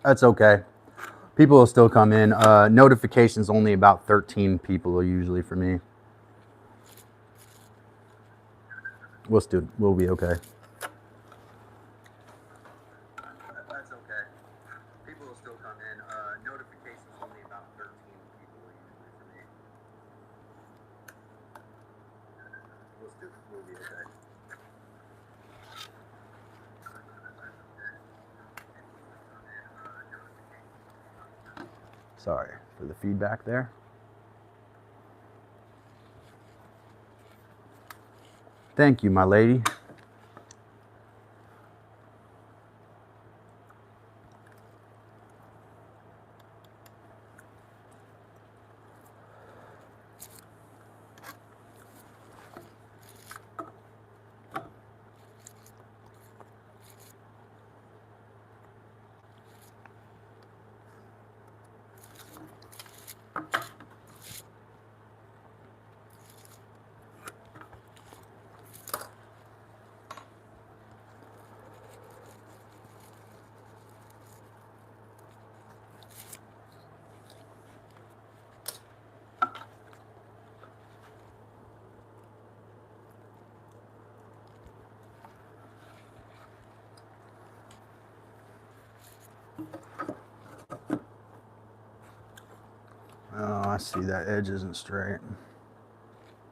That's okay. People will still come in. Notifications only about 13 people usually for me. We'll be okay. That's okay. People will still come in. Notifications only about 13 people usually for me. We'll be okay. Sorry for the feedback there. Thank you, my lady. Oh, I see that edge isn't straight.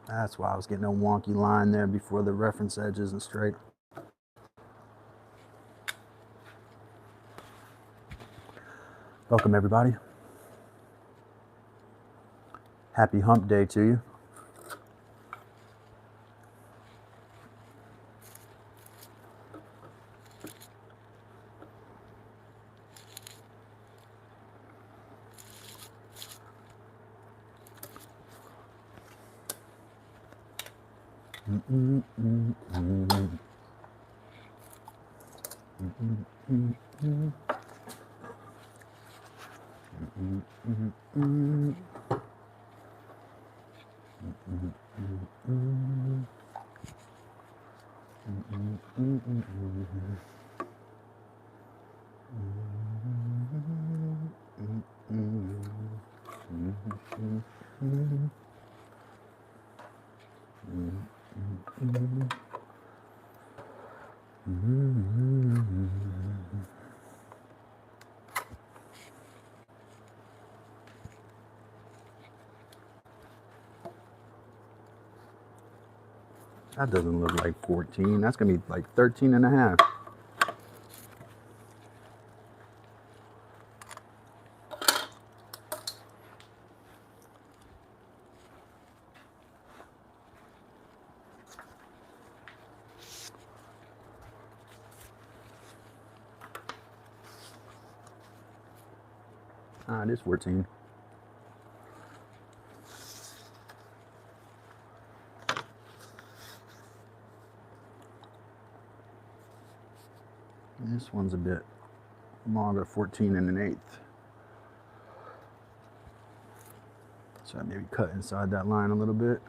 That's why I was getting a wonky line there before the reference edge isn't straight. Welcome, everybody. Happy hump day to you. That doesn't look like 14. That's going to be like 13 and a half. It is 14. This one's a bit longer, 14 and an eighth. So I maybe cut inside that line a little bit.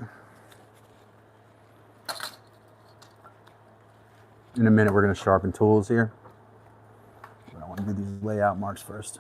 In a minute, we're going to sharpen tools here. But I want to do these layout marks first.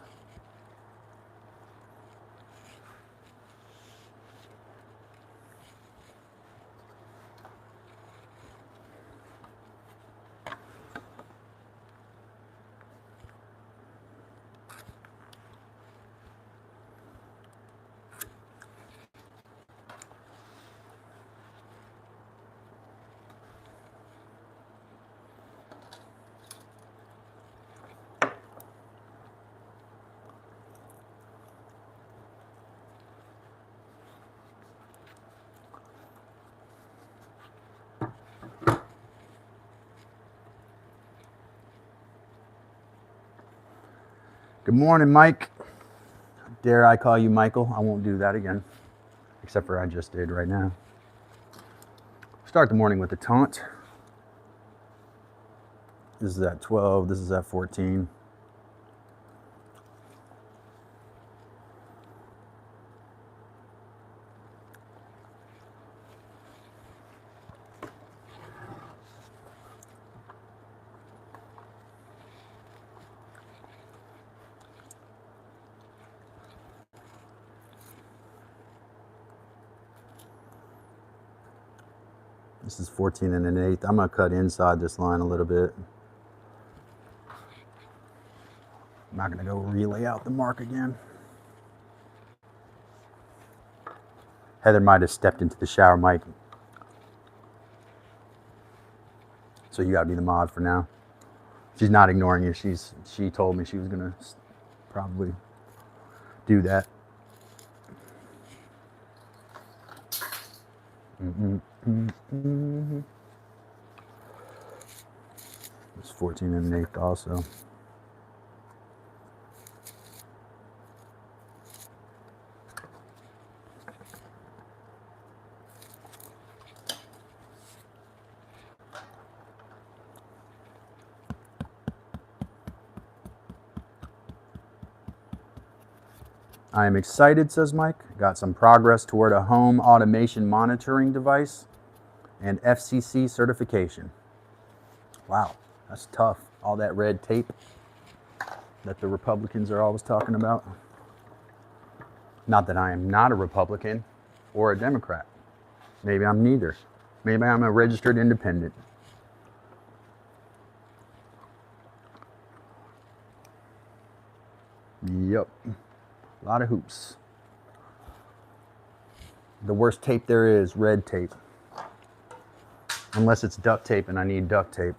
Good morning, Mike. Dare I call you Michael? I won't do that again, except for I just did right now. Start the morning with a taunt. This is at 12, this is at 14. This is 14 1/8. I'm gonna cut inside this line a little bit. I'm not gonna go relay out the mark again. Heather might have stepped into the shower, Mike. So you gotta be the mod for now. She's not ignoring you. She told me she was gonna probably do that. It's 14 1/8 also. I am excited, says Mike. Got some progress toward a home automation monitoring device and FCC certification. Wow, that's tough. All that red tape that the Republicans are always talking about. Not that I am not a Republican or a Democrat. Maybe I'm neither. Maybe I'm a registered independent. Yep. A lot of hoops. The worst tape there is red tape. Unless it's duct tape and I need duct tape.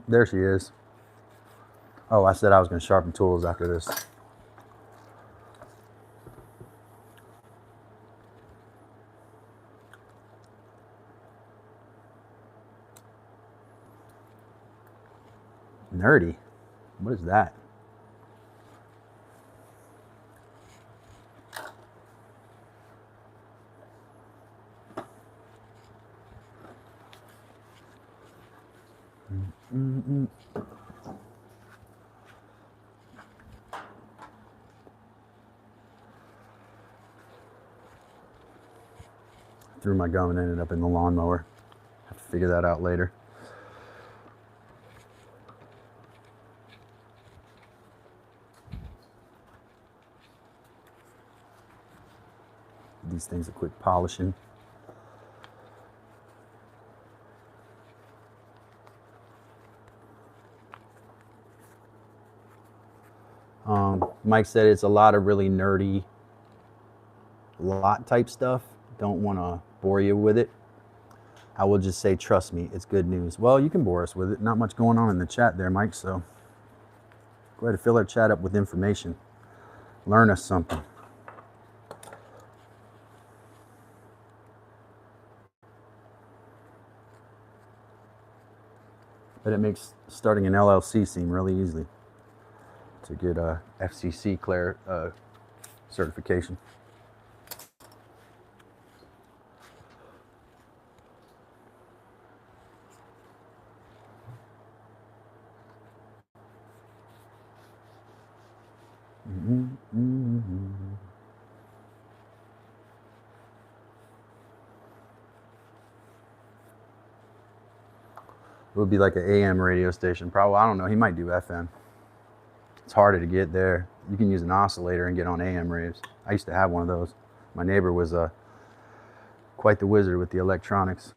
There she is. Oh, I said I was going to sharpen tools after this. Nerdy? What is that? Threw my gum and ended up in the lawnmower. Have to figure that out later. These things are quick polishing. Mike said it's a lot of really nerdy lot type stuff. Don't want to bore you with it. I will just say, trust me, it's good news. Well, you can bore us with it. Not much going on in the chat there, Mike, so go ahead and fill our chat up with information. Learn us something. But it makes starting an LLC seem really easy to get a FCC certification. It would be like an AM radio station. Probably, I don't know. He might do FM. It's harder to get there. You can use an oscillator and get on AM waves. I used to have one of those. My neighbor was quite the wizard with the electronics.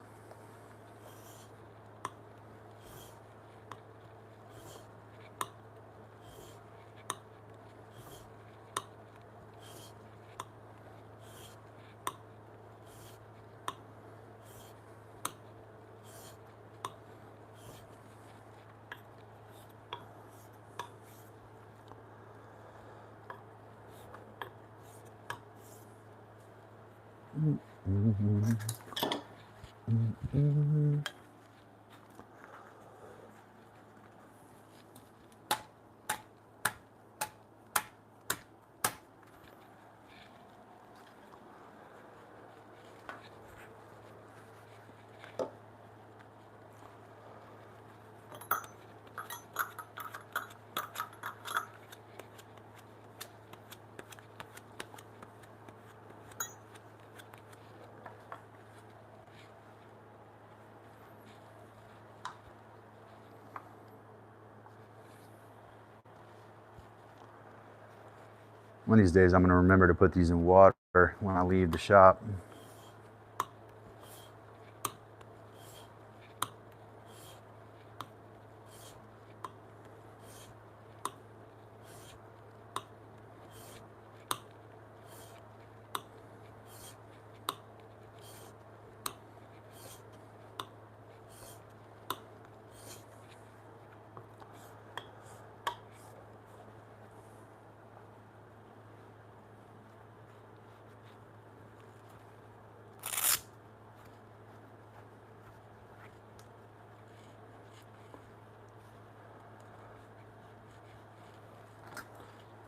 One of these days I'm going to remember to put these in water when I leave the shop.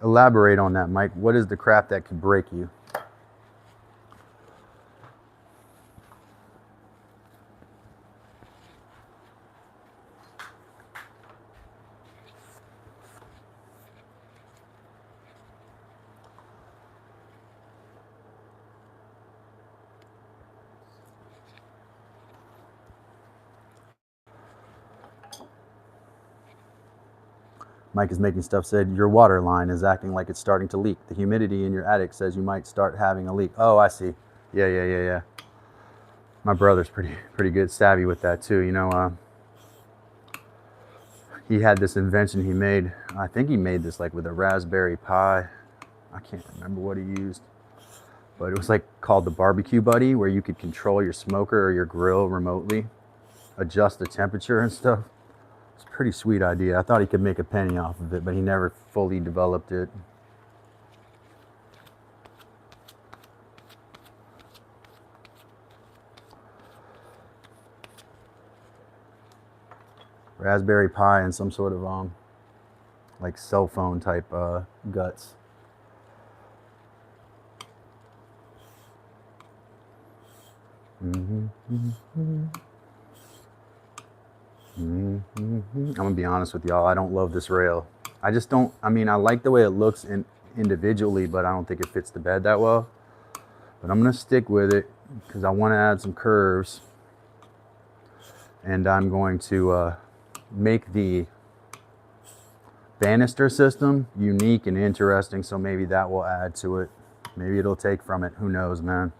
Elaborate on that, Mike. What is the crap that could break you? Mike is making stuff said, your water line is acting like it's starting to leak. The humidity in your attic says you might start having a leak. Oh, I see. Yeah. My brother's pretty good, savvy with that too. You know, he had this invention he made. I think he made this like with a Raspberry Pi. I can't remember what he used, but it was like called the Barbecue Buddy, where you could control your smoker or your grill remotely, adjust the temperature and stuff. It's a pretty sweet idea. I thought he could make a penny off of it, but he never fully developed it. Raspberry Pi and some sort of like cell phone type guts. I'm gonna be honest with y'all, I don't love this rail. I just don't. I mean, I like the way it looks individually, but I don't think it fits the bed that well. But I'm gonna stick with it because I want to add some curves, and I'm going to make the banister system unique and interesting, so maybe that will add to it. Maybe it'll take from it. Who knows, man?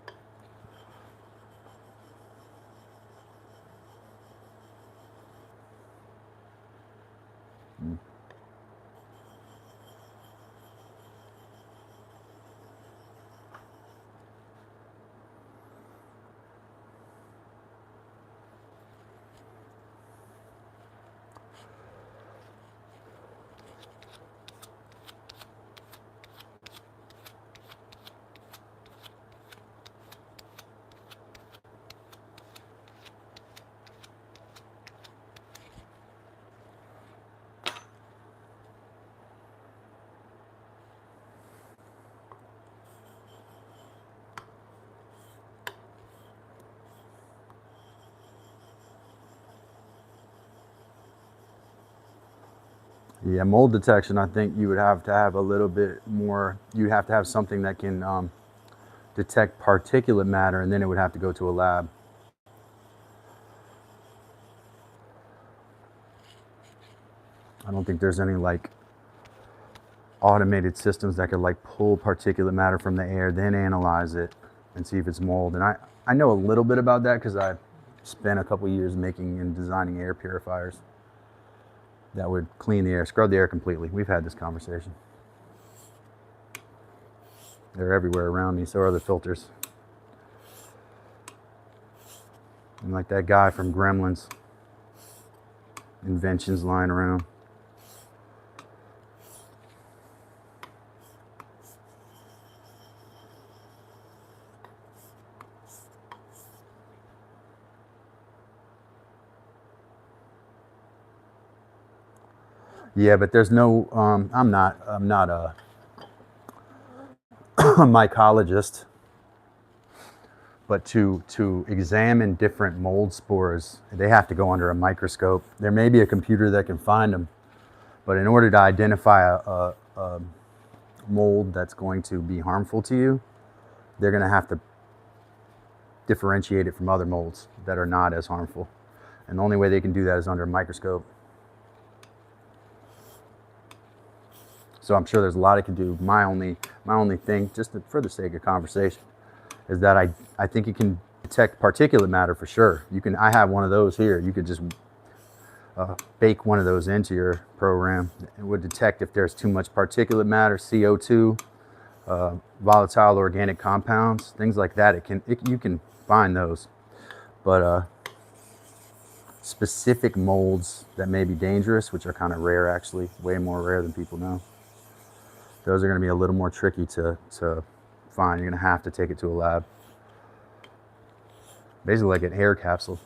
Yeah, mold detection, I think you would have to have a little bit more, you'd have to have something that can detect particulate matter, and then it would have to go to a lab. I don't think there's any like automated systems that could like pull particulate matter from the air, then analyze it and see if it's mold. And I know a little bit about that because I spent a couple years making and designing air purifiers that would clean the air, scrub the air completely. We've had this conversation. They're everywhere around me, so are the filters. And like that guy from Gremlins, inventions lying around. Yeah, but there's no, I'm not a mycologist, but to examine different mold spores, they have to go under a microscope. There may be a computer that can find them, but in order to identify a mold that's going to be harmful to you, they're going to have to differentiate it from other molds that are not as harmful. And the only way they can do that is under a microscope. So I'm sure there's a lot it can do. My only thing, just for the sake of conversation, is that I think it can detect particulate matter for sure. I have one of those here. You could just bake one of those into your program. It would detect if there's too much particulate matter, CO2, volatile organic compounds, things like that. You can find those, but specific molds that may be dangerous, which are kind of rare, actually, way more rare than people know. Those are going to be a little more tricky to find. You're going to have to take it to a lab. Basically like an air capsule.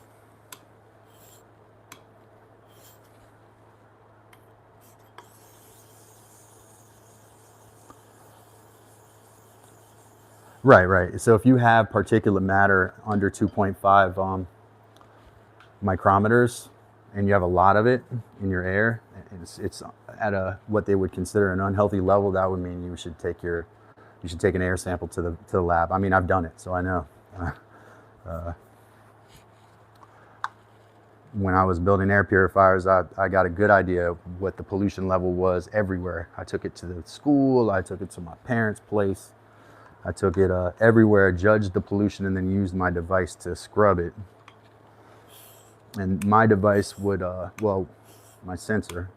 Right. So if you have particulate matter under 2.5 micrometers, and you have a lot of it in your air, it's at what they would consider an unhealthy level. That would mean you should take an air sample to the lab. I mean, I've done it, so I know. When I was building air purifiers, I got a good idea of what the pollution level was everywhere. I took it to the school, I took it to my parents' place, I took it everywhere, judged the pollution, and then used my device to scrub it. And my device would, my sensor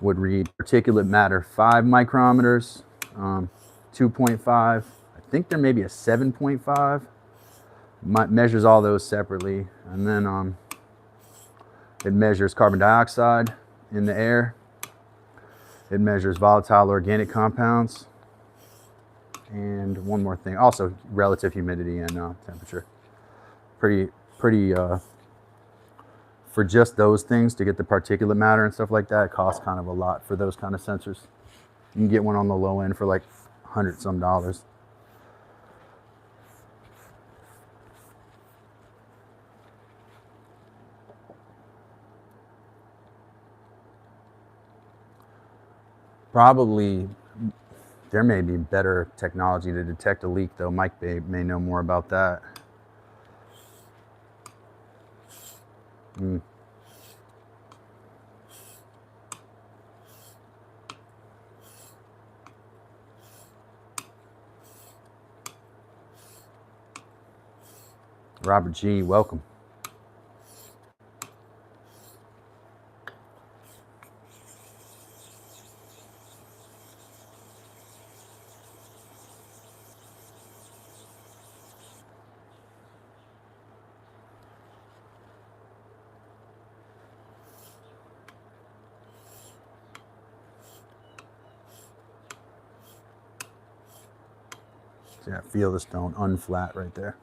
would read particulate matter 5 micrometers, 2.5. I think there may be a 7.5. Measures all those separately, and then it measures carbon dioxide in the air. It measures volatile organic compounds, and one more thing, also relative humidity and temperature. Pretty for just those things, to get the particulate matter and stuff like that, it costs kind of a lot for those kind of sensors. You can get one on the low end for like $100 some. Probably there may be better technology to detect a leak, though. Mike may know more about that. Robert G., welcome. See, I feel the stone unflat right there.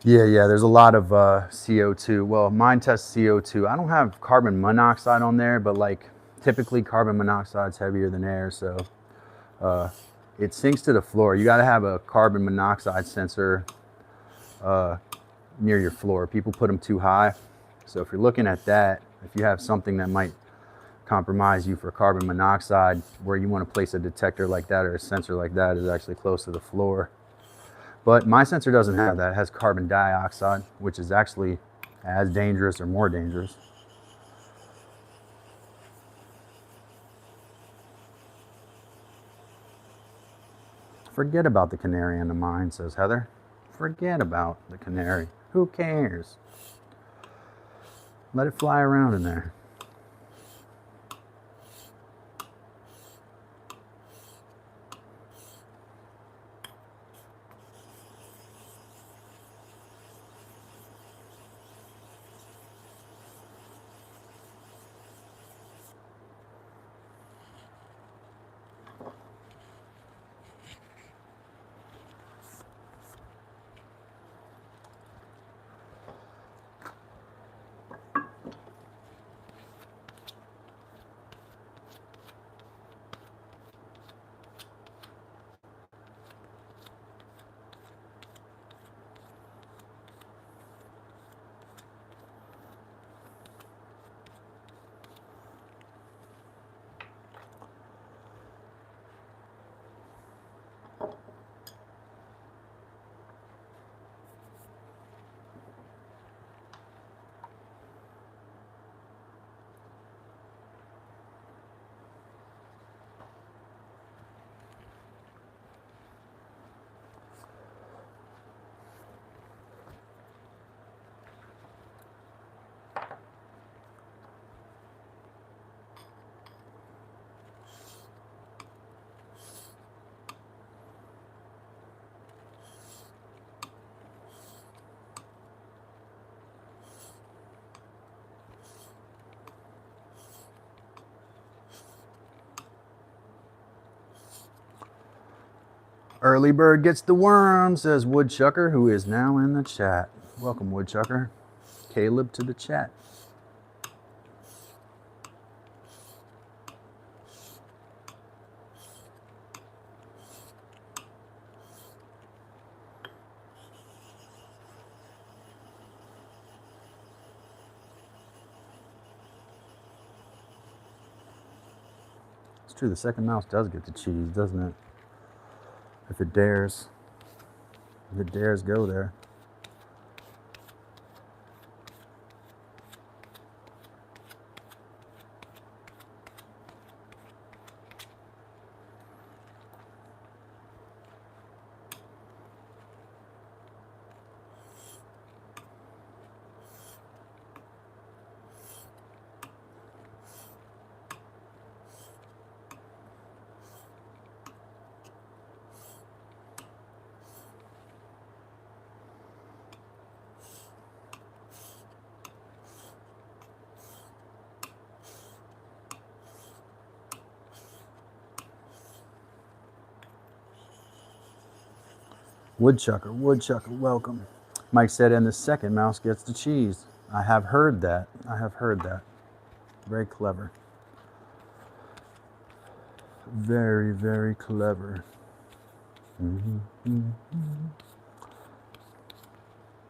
Yeah, there's a lot of CO2. Well, mine tests CO2. I don't have carbon monoxide on there, but like typically carbon monoxide's heavier than air, so it sinks to the floor. You got to have a carbon monoxide sensor near your floor. People put them too high. So if you're looking at that, if you have something that might compromise you for carbon monoxide, where you want to place a detector like that or a sensor like that is actually close to the floor. But my sensor doesn't have that. It has carbon dioxide, which is actually as dangerous or more dangerous. Forget about the canary in the mine, says Heather. Forget about the canary. Who cares? Let it fly around in there. Early bird gets the worm, says Woodchucker, who is now in the chat. Welcome, Woodchucker. Caleb to the chat. It's true, the second mouse does get the cheese, doesn't it? If it dares. If it dares go there. Woodchucker, Woodchucker, welcome. Mike said, and the second mouse gets the cheese. I have heard that. I have heard that. Very clever. Very, very clever. Mm-hmm, mm-hmm.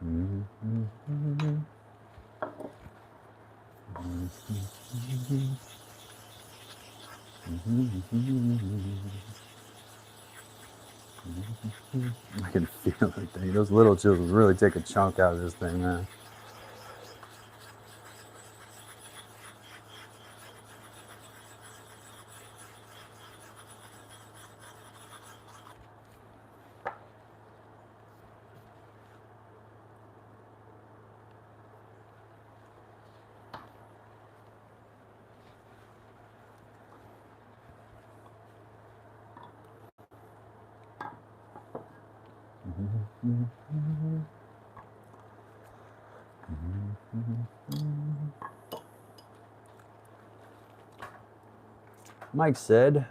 Mm-hmm, mm-hmm. I can feel it. Those little children really take a chunk out of this thing, man. Mike said,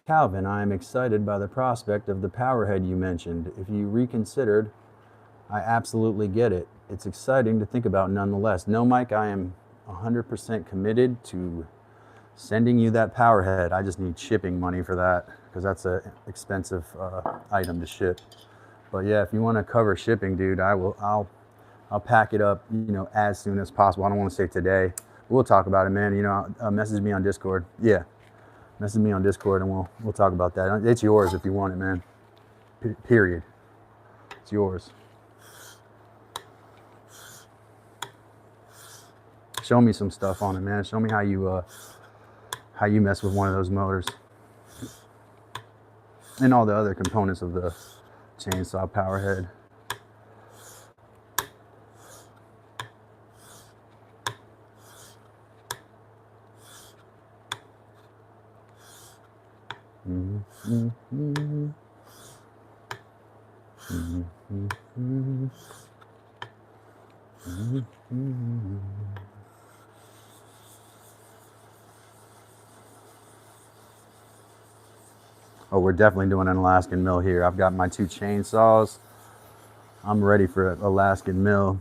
Calvin, I am excited by the prospect of the powerhead you mentioned. If you reconsidered, I absolutely get it. It's exciting to think about nonetheless. No, Mike, I am 100% committed to sending you that powerhead. I just need shipping money for that because that's an expensive item to ship. But yeah, if you want to cover shipping, dude, I'll pack it up, as soon as possible. I don't want to say today. We'll talk about it, man. Message me on Discord. Yeah, message me on Discord and we'll talk about that. It's yours if you want it, man. Period. It's yours. Show me some stuff on it, man. Show me how you mess with one of those motors and all the other components of the chainsaw powerhead. Oh, we're definitely doing an Alaskan mill here. I've got my 2 chainsaws. I'm ready for an Alaskan mill.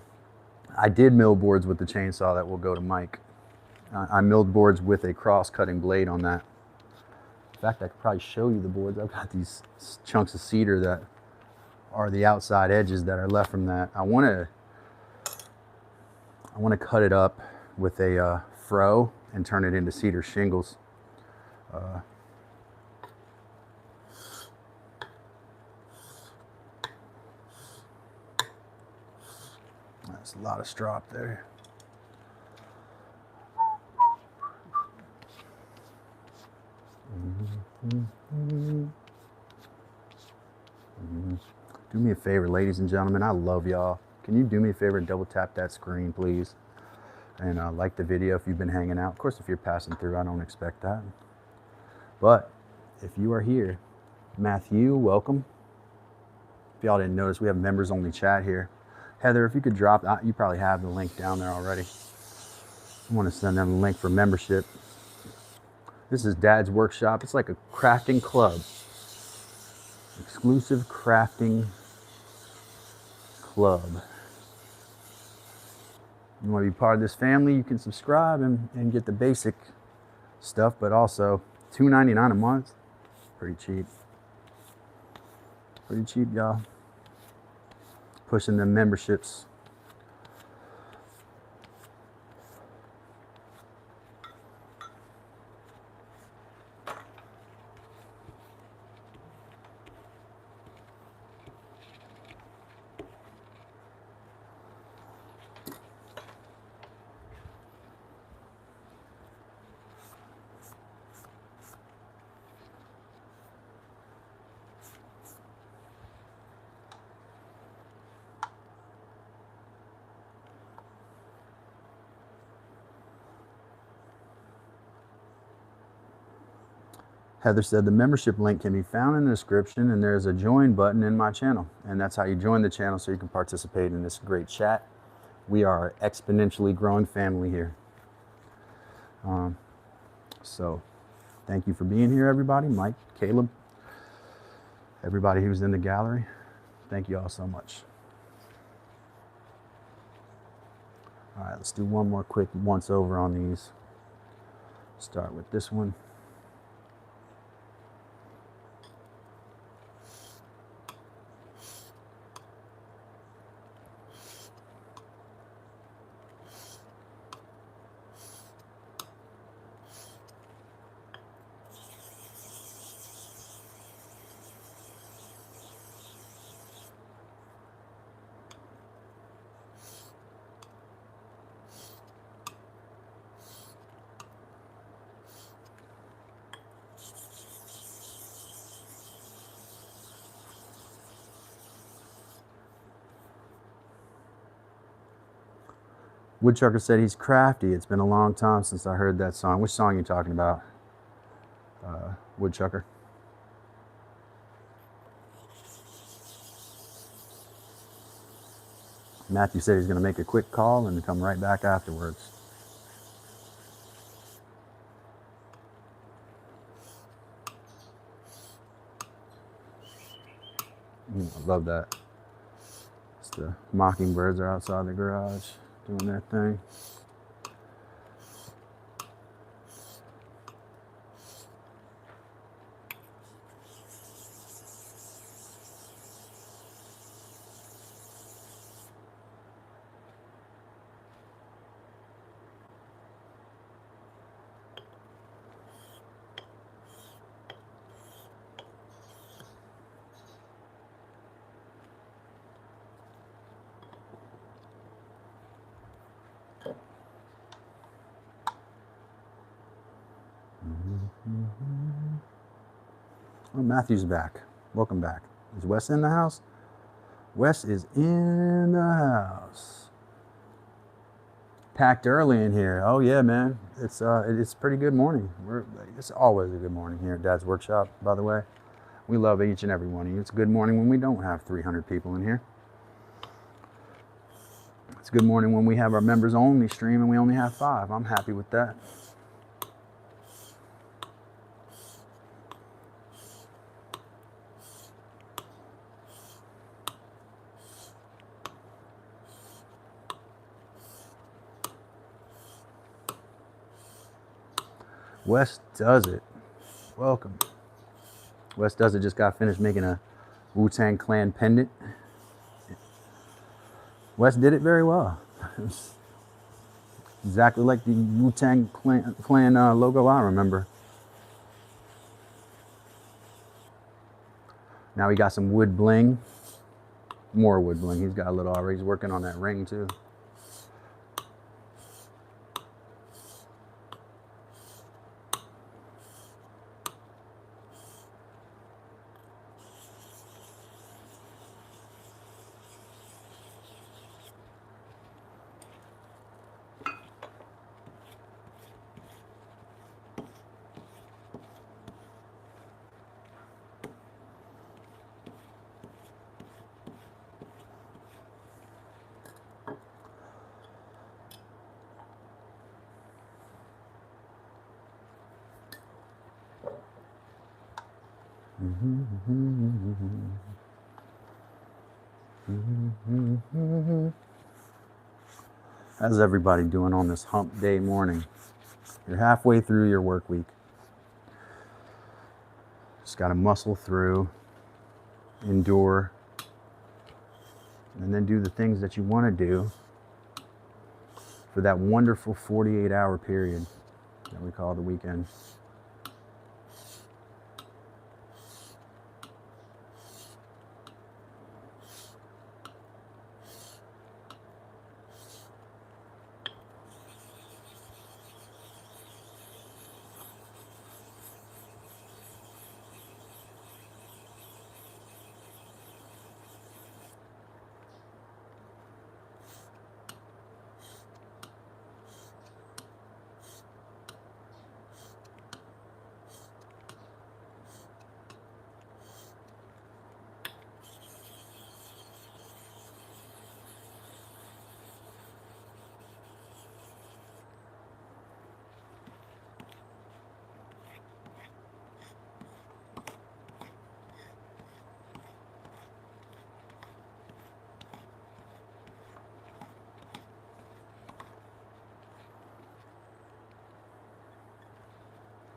I did mill boards with the chainsaw that will go to Mike. I milled boards with a cross-cutting blade on that. In fact, I could probably show you the boards. I've got these chunks of cedar that are the outside edges that are left from that. I want to cut it up with a fro and turn it into cedar shingles. That's a lot of strop there. Do me a favor, ladies and gentlemen. I love y'all. Can you do me a favor and double tap that screen, please? And like the video if you've been hanging out. Of course, if you're passing through, I don't expect that. But if you are here, Matthew, welcome. If y'all didn't notice, we have members only chat here. Heather, if you could drop, you probably have the link down there already. I want to send them a link for membership. This is Dad's Workshop. It's like a crafting club. Exclusive crafting club. You want to be part of this family, you can subscribe and get the basic stuff, but also $2.99 a month. Pretty cheap. Pretty cheap, y'all. Pushing the memberships. Heather said the membership link can be found in the description, and there's a join button in my channel. And that's how you join the channel so you can participate in this great chat. We are an exponentially growing family here. So thank you for being here, everybody. Mike, Caleb, everybody who's in the gallery. Thank you all so much. All right, let's do one more quick once over on these. Start with this one. Woodchucker said he's crafty. It's been a long time since I heard that song. Which song are you talking about, Woodchucker? Matthew said he's going to make a quick call and come right back afterwards. I love that. It's the mockingbirds are outside the garage doing their thing. Oh, Matthew's back. Welcome back. Is Wes in the house? Wes is in the house. Packed early in here. Oh yeah, man. It's pretty good morning. It's always a good morning here at Dad's Workshop, by the way. We love each and every one of you. It's a good morning when we don't have 300 people in here. It's a good morning when we have our members only stream and we only have 5. I'm happy with that. Wes Does It. Welcome. Wes Does It just got finished making a Wu-Tang Clan pendant. Wes did it very well. Exactly like the Wu-Tang Clan logo I remember. Now he got some wood bling. More wood bling. He's got a little already. He's working on that ring too. How's everybody doing on this hump day morning? You're halfway through your work week. Just got to muscle through, endure, and then do the things that you want to do for that wonderful 48-hour period that we call the weekend.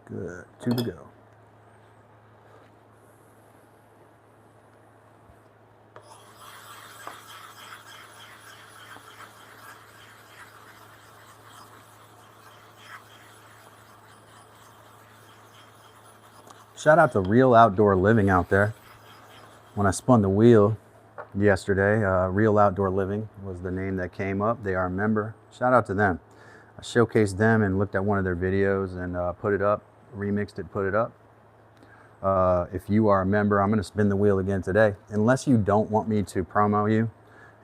Good, 2 to go. Shout out to Real Outdoor Living out there. When I spun the wheel yesterday, Real Outdoor Living was the name that came up. They are a member. Shout out to them. I showcased them and looked at one of their videos and put it up, remixed it, put it up. If you are a member, I'm going to spin the wheel again today. Unless you don't want me to promo you,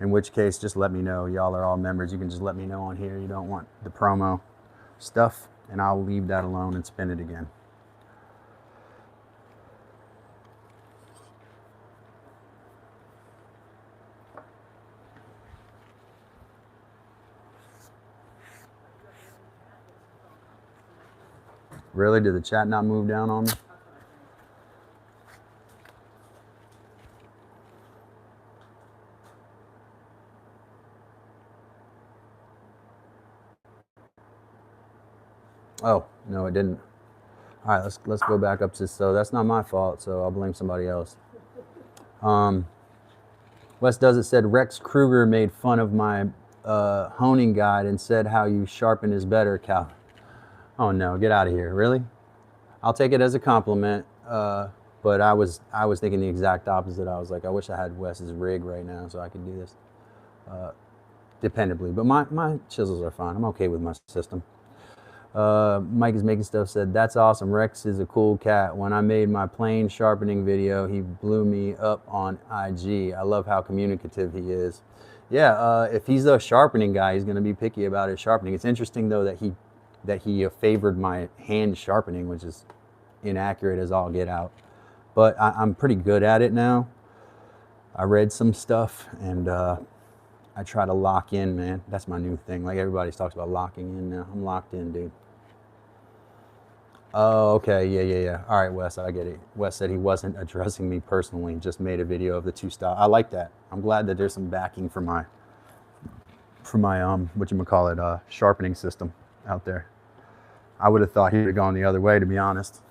in which case just let me know. Y'all are all members. You can just let me know on here you don't want the promo stuff, and I'll leave that alone and spin it again. Really? Did the chat not move down on me? Oh, no, it didn't. All right, let's go back up to, so that's not my fault, so I'll blame somebody else. Wes Does It said, Rex Kruger made fun of my honing guide and said how you sharpen is better, Cal. Oh no, get out of here, really? I'll take it as a compliment, but I was thinking the exact opposite. I was like, I wish I had Wes's rig right now so I could do this dependably, but my chisels are fine. I'm okay with my system. Mike is making stuff said, that's awesome. Rex is a cool cat. When I made my plane sharpening video, he blew me up on IG. I love how communicative he is. Yeah, if he's a sharpening guy, he's going to be picky about his sharpening. It's interesting though that he favored my hand sharpening, which is inaccurate as all get out. But I'm pretty good at it now. I read some stuff and I try to lock in, man. That's my new thing. Like everybody talks about locking in now. I'm locked in, dude. Oh, okay. Yeah. All right, Wes, I get it. Wes said he wasn't addressing me personally, just made a video of the two style. I like that. I'm glad that there's some backing for my whatchamacallit, sharpening system out there. I would have thought he would have gone the other way, to be honest.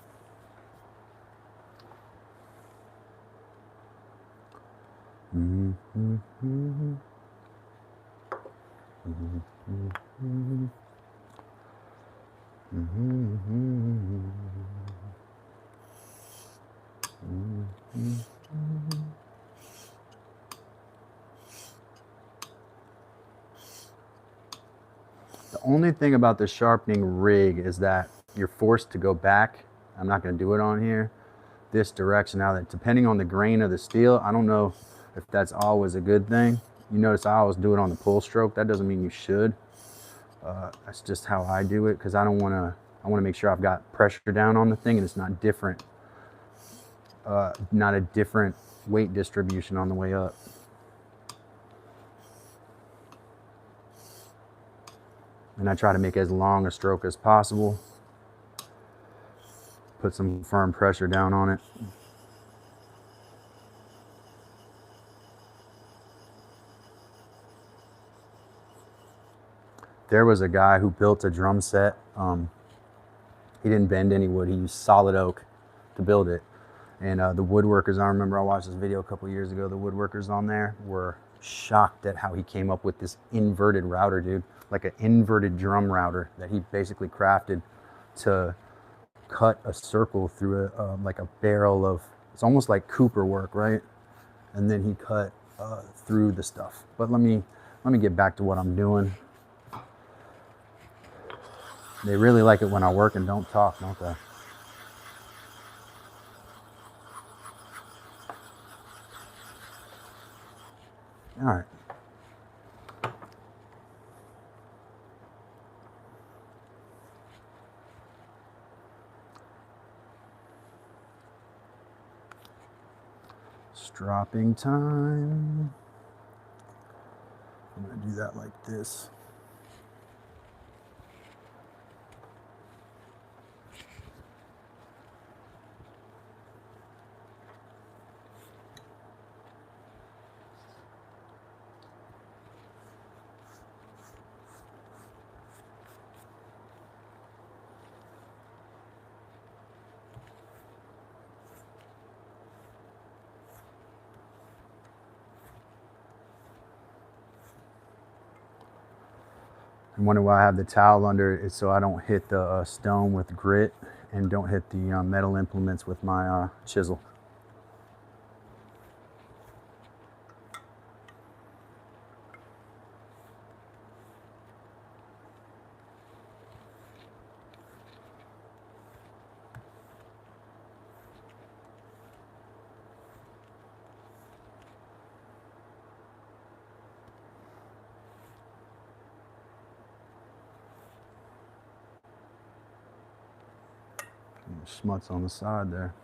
The only thing about the sharpening rig is that you're forced to go back. I'm not going to do it on here, this direction. Now that depending on the grain of the steel, I don't know if that's always a good thing. You notice I always do it on the pull stroke. That doesn't mean you should. That's just how I do it, because I want to make sure I've got pressure down on the thing and it's not different, not a different weight distribution on the way up. And I try to make as long a stroke as possible. Put some firm pressure down on it. There was a guy who built a drum set. He didn't bend any wood. He used solid oak to build it. And the woodworkers, I remember I watched this video a couple years ago, the woodworkers on there were shocked at how he came up with this inverted router, dude. Like an inverted drum router that he basically crafted to cut a circle through like a barrel of, it's almost like Cooper work, right? And then he cut through the stuff. But let me get back to what I'm doing. They really like it when I work and don't talk, don't they? All right. Stropping time. I'm going to do that like this. And wonder why I have the towel under it, is so I don't hit the stone with grit and don't hit the metal implements with my chisel. Schmutz on the side there.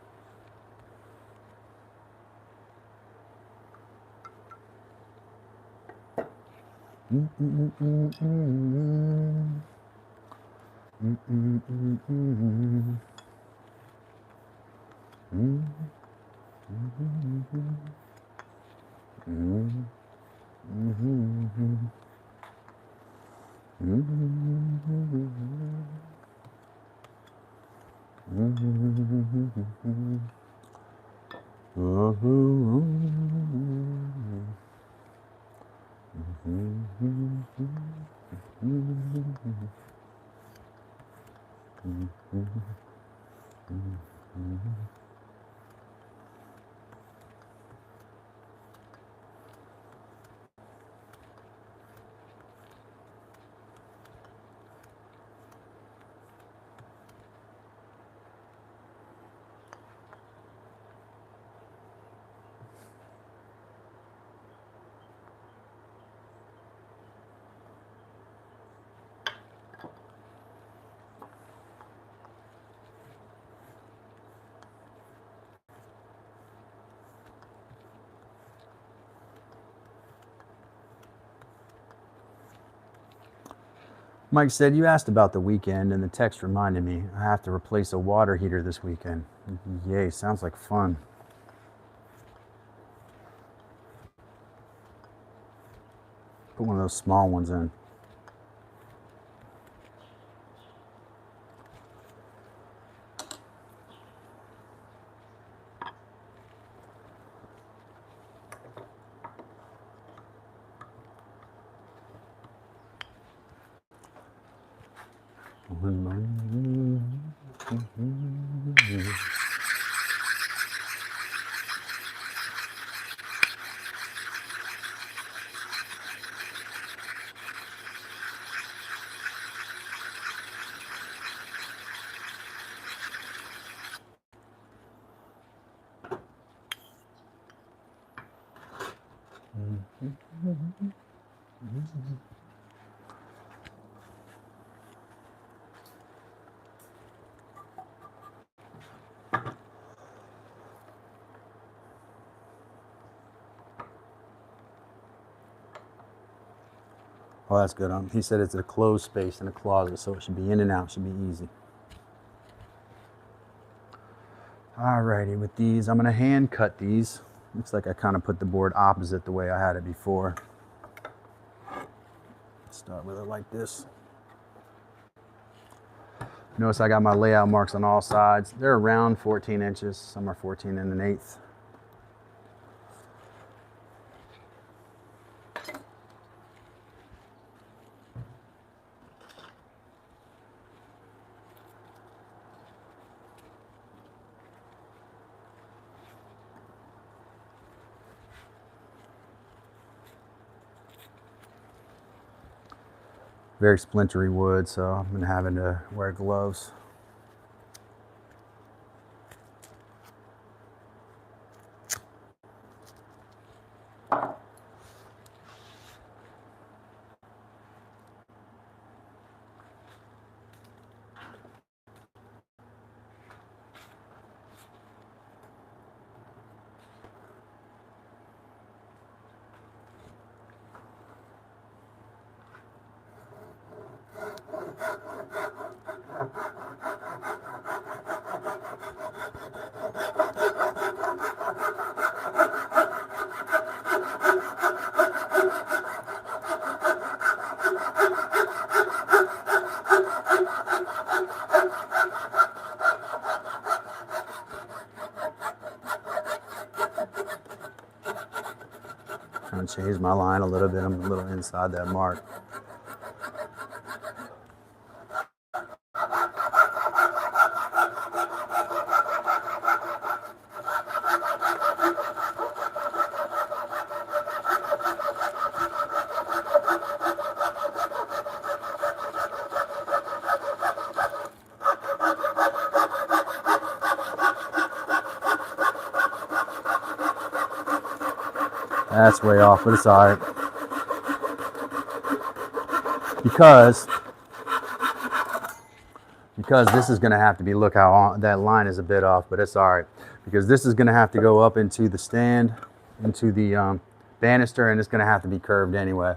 Mike said, you asked about the weekend, and the text reminded me I have to replace a water heater this weekend. Yay, sounds like fun. Put one of those small ones in. Oh, that's good. He said it's a closed space in a closet, so it should be in and out, should be easy. Alrighty, with these, I'm going to hand cut these. Looks like I kind of put the board opposite the way I had it before. Start with it like this. Notice I got my layout marks on all sides. They're around 14 inches. Some are 14 and 1/8. Very splintery wood, so I've been having to wear gloves. Trying to change my line a little bit. I'm a little inside that mark. That's way off, but it's all right. Because this is going to have to be, look how that line is a bit off, but it's all right. Because this is going to have to go up into the stand, into the banister, and it's going to have to be curved anyway.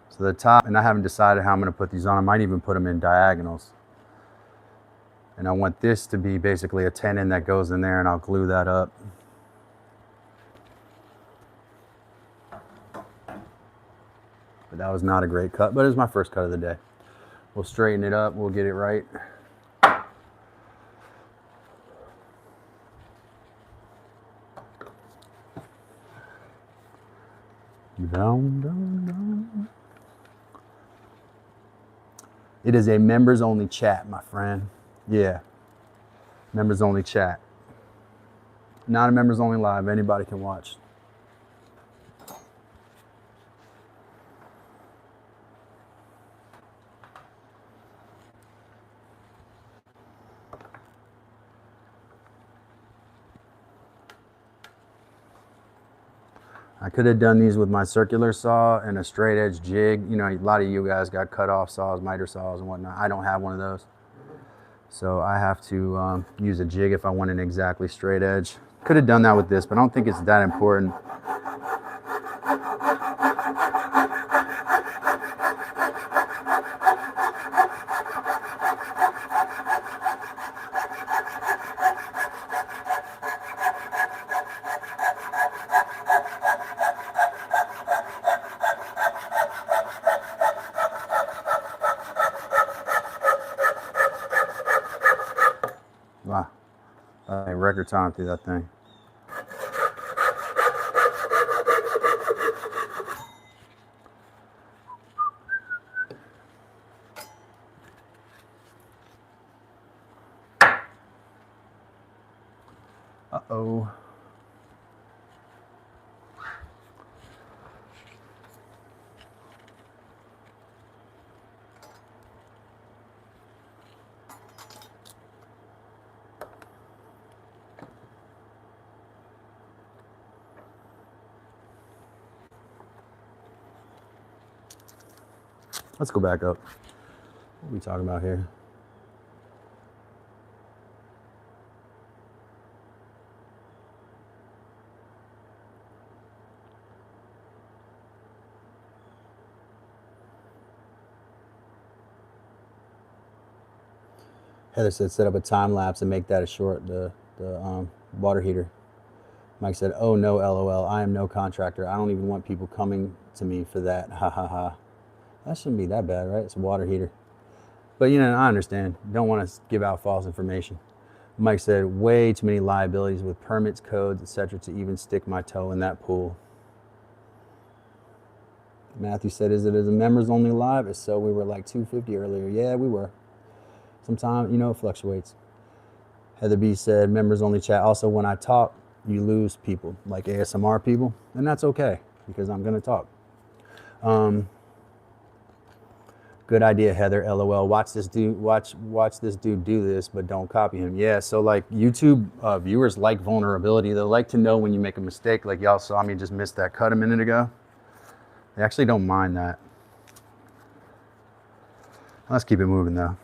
So the top, and I haven't decided how I'm going to put these on. I might even put them in diagonals. And I want this to be basically a tenon that goes in there, and I'll glue that up. But that was not a great cut, but it was my first cut of the day. We'll straighten it up, we'll get it right. Down, down, down. It is a members only chat, my friend. Yeah, members only chat. Not a members only live, anybody can watch. I could have done these with my circular saw and a straight edge jig. You know, a lot of you guys got cut off saws, miter saws and whatnot. I don't have one of those. So I have to use a jig if I want an exactly straight edge. Could have done that with this, but I don't think it's that important. Wow, record time through that thing. Uh-oh. Let's go back up. What are we talking about here? Heather said set up a time lapse and make that a short, the water heater. Mike said, oh no, LOL, I am no contractor. I don't even want people coming to me for that. Ha ha ha. That shouldn't be that bad, right? It's a water heater. But you know, I understand. Don't want to give out false information. Mike said, way too many liabilities with permits, codes, etc. to even stick my toe in that pool. Matthew said, is it as a members only live? If so, we were like 250 earlier. Yeah, we were. Sometimes, you know, it fluctuates. Heather B said, members only chat. Also, when I talk, you lose people, like ASMR people, and that's okay because I'm going to talk. Good idea, Heather. LOL. Watch this dude. Watch this dude do this, but don't copy him. Yeah. So like YouTube viewers like vulnerability. They like to know when you make a mistake. Like y'all saw me just miss that cut a minute ago. They actually don't mind that. Let's keep it moving though.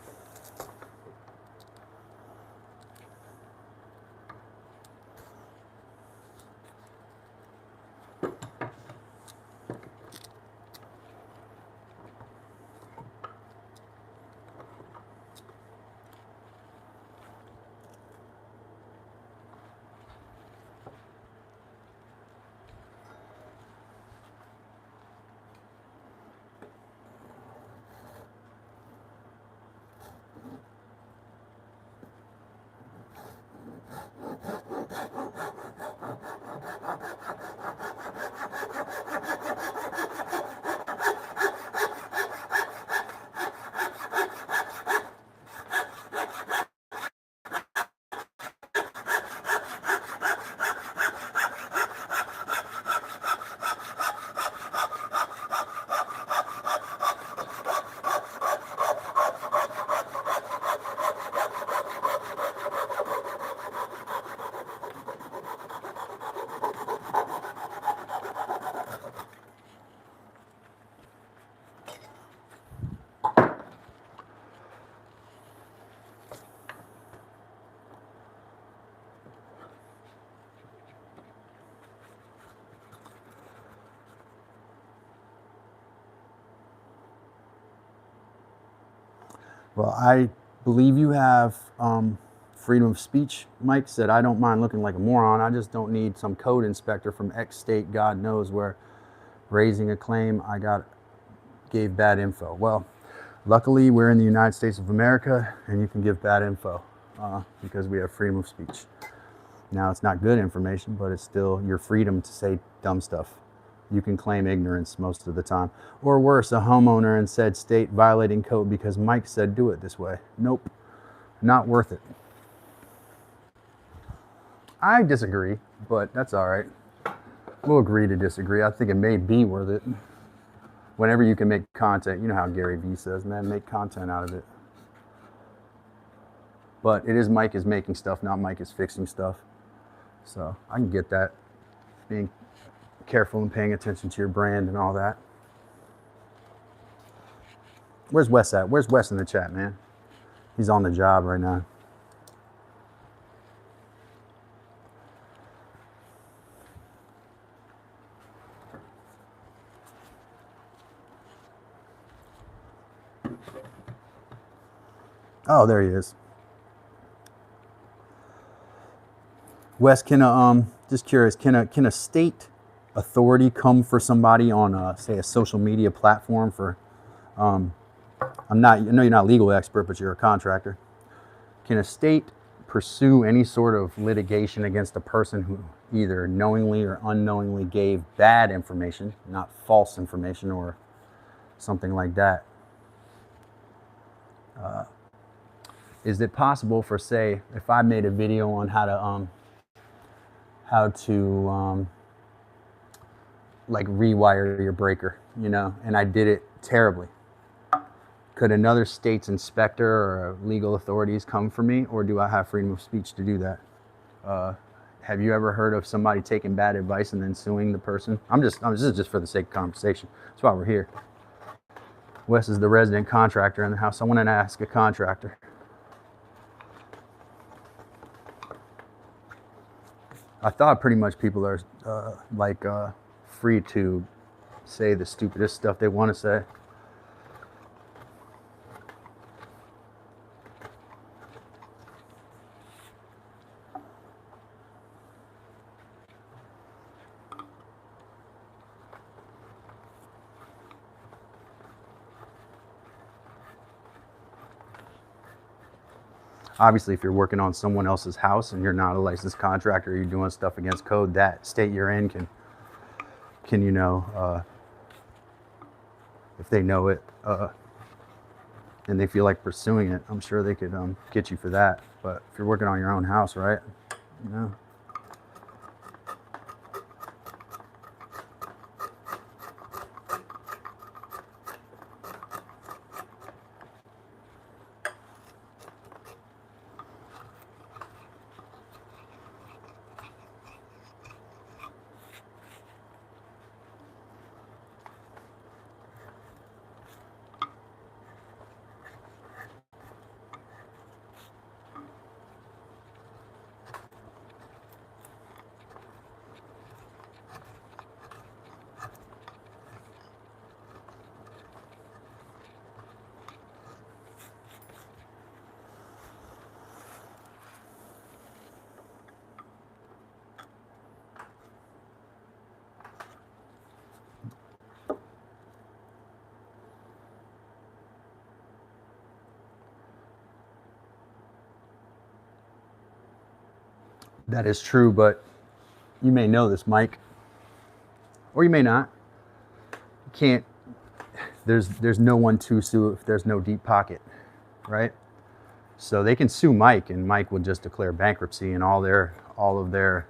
Well, I believe you have freedom of speech. Mike said, I don't mind looking like a moron. I just don't need some code inspector from X state, God knows where, raising a claim gave bad info. Well, luckily we're in the United States of America and you can give bad info because we have freedom of speech. Now, it's not good information, but it's still your freedom to say dumb stuff. You can claim ignorance most of the time. Or worse, a homeowner in said state violating code because Mike said do it this way. Nope, not worth it. I disagree, but that's all right. We'll agree to disagree. I think it may be worth it. Whenever you can make content, you know how Gary Vee says, man, make content out of it. But it is Mike is making stuff, not Mike is fixing stuff. So I can get that, being careful and paying attention to your brand and all that. Where's Wes at? Where's Wes in the chat, man? He's on the job right now. Oh, there he is. Wes, just curious, can a state authority come for somebody on say a social media platform for, I know you're not a legal expert, but you're a contractor. Can a state pursue any sort of litigation against a person who either knowingly or unknowingly gave bad information, not false information or something like that? Is it possible for, say, if I made a video on how to like rewire your breaker, you know, and I did it terribly, could another state's inspector or legal authorities come for me, or do I have freedom of speech to do that? Have you ever heard of somebody taking bad advice and then suing the person? This is just for the sake of conversation. That's why we're here. Wes is the resident contractor in the house. I want to ask a contractor. I thought pretty much people are free to say the stupidest stuff they want to say. Obviously, if you're working on someone else's house and you're not a licensed contractor, you're doing stuff against code, that state you're in can you know, if they know it and they feel like pursuing it, I'm sure they could get you for that. But if you're working on your own house, right? You know. That is true, but you may know this, Mike, or you may not. You can't. There's no one to sue if there's no deep pocket, right? So they can sue Mike, and Mike would just declare bankruptcy, and all of their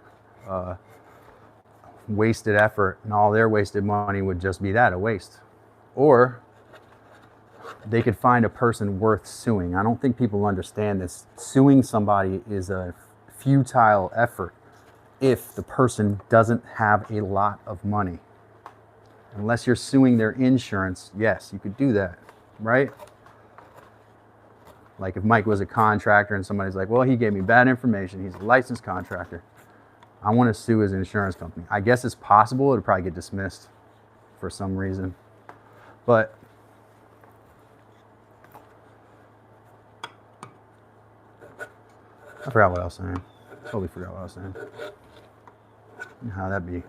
wasted effort and all their wasted money would just be that, a waste. Or they could find a person worth suing. I don't think people understand this. Suing somebody is a futile effort if the person doesn't have a lot of money. Unless you're suing their insurance, yes, you could do that, right? Like if Mike was a contractor and somebody's like, well, he gave me bad information, he's a licensed contractor, I want to sue his insurance company. I guess it's possible. It'll probably get dismissed for some reason. But I forgot what I was saying. Totally forgot what I was saying. How that be?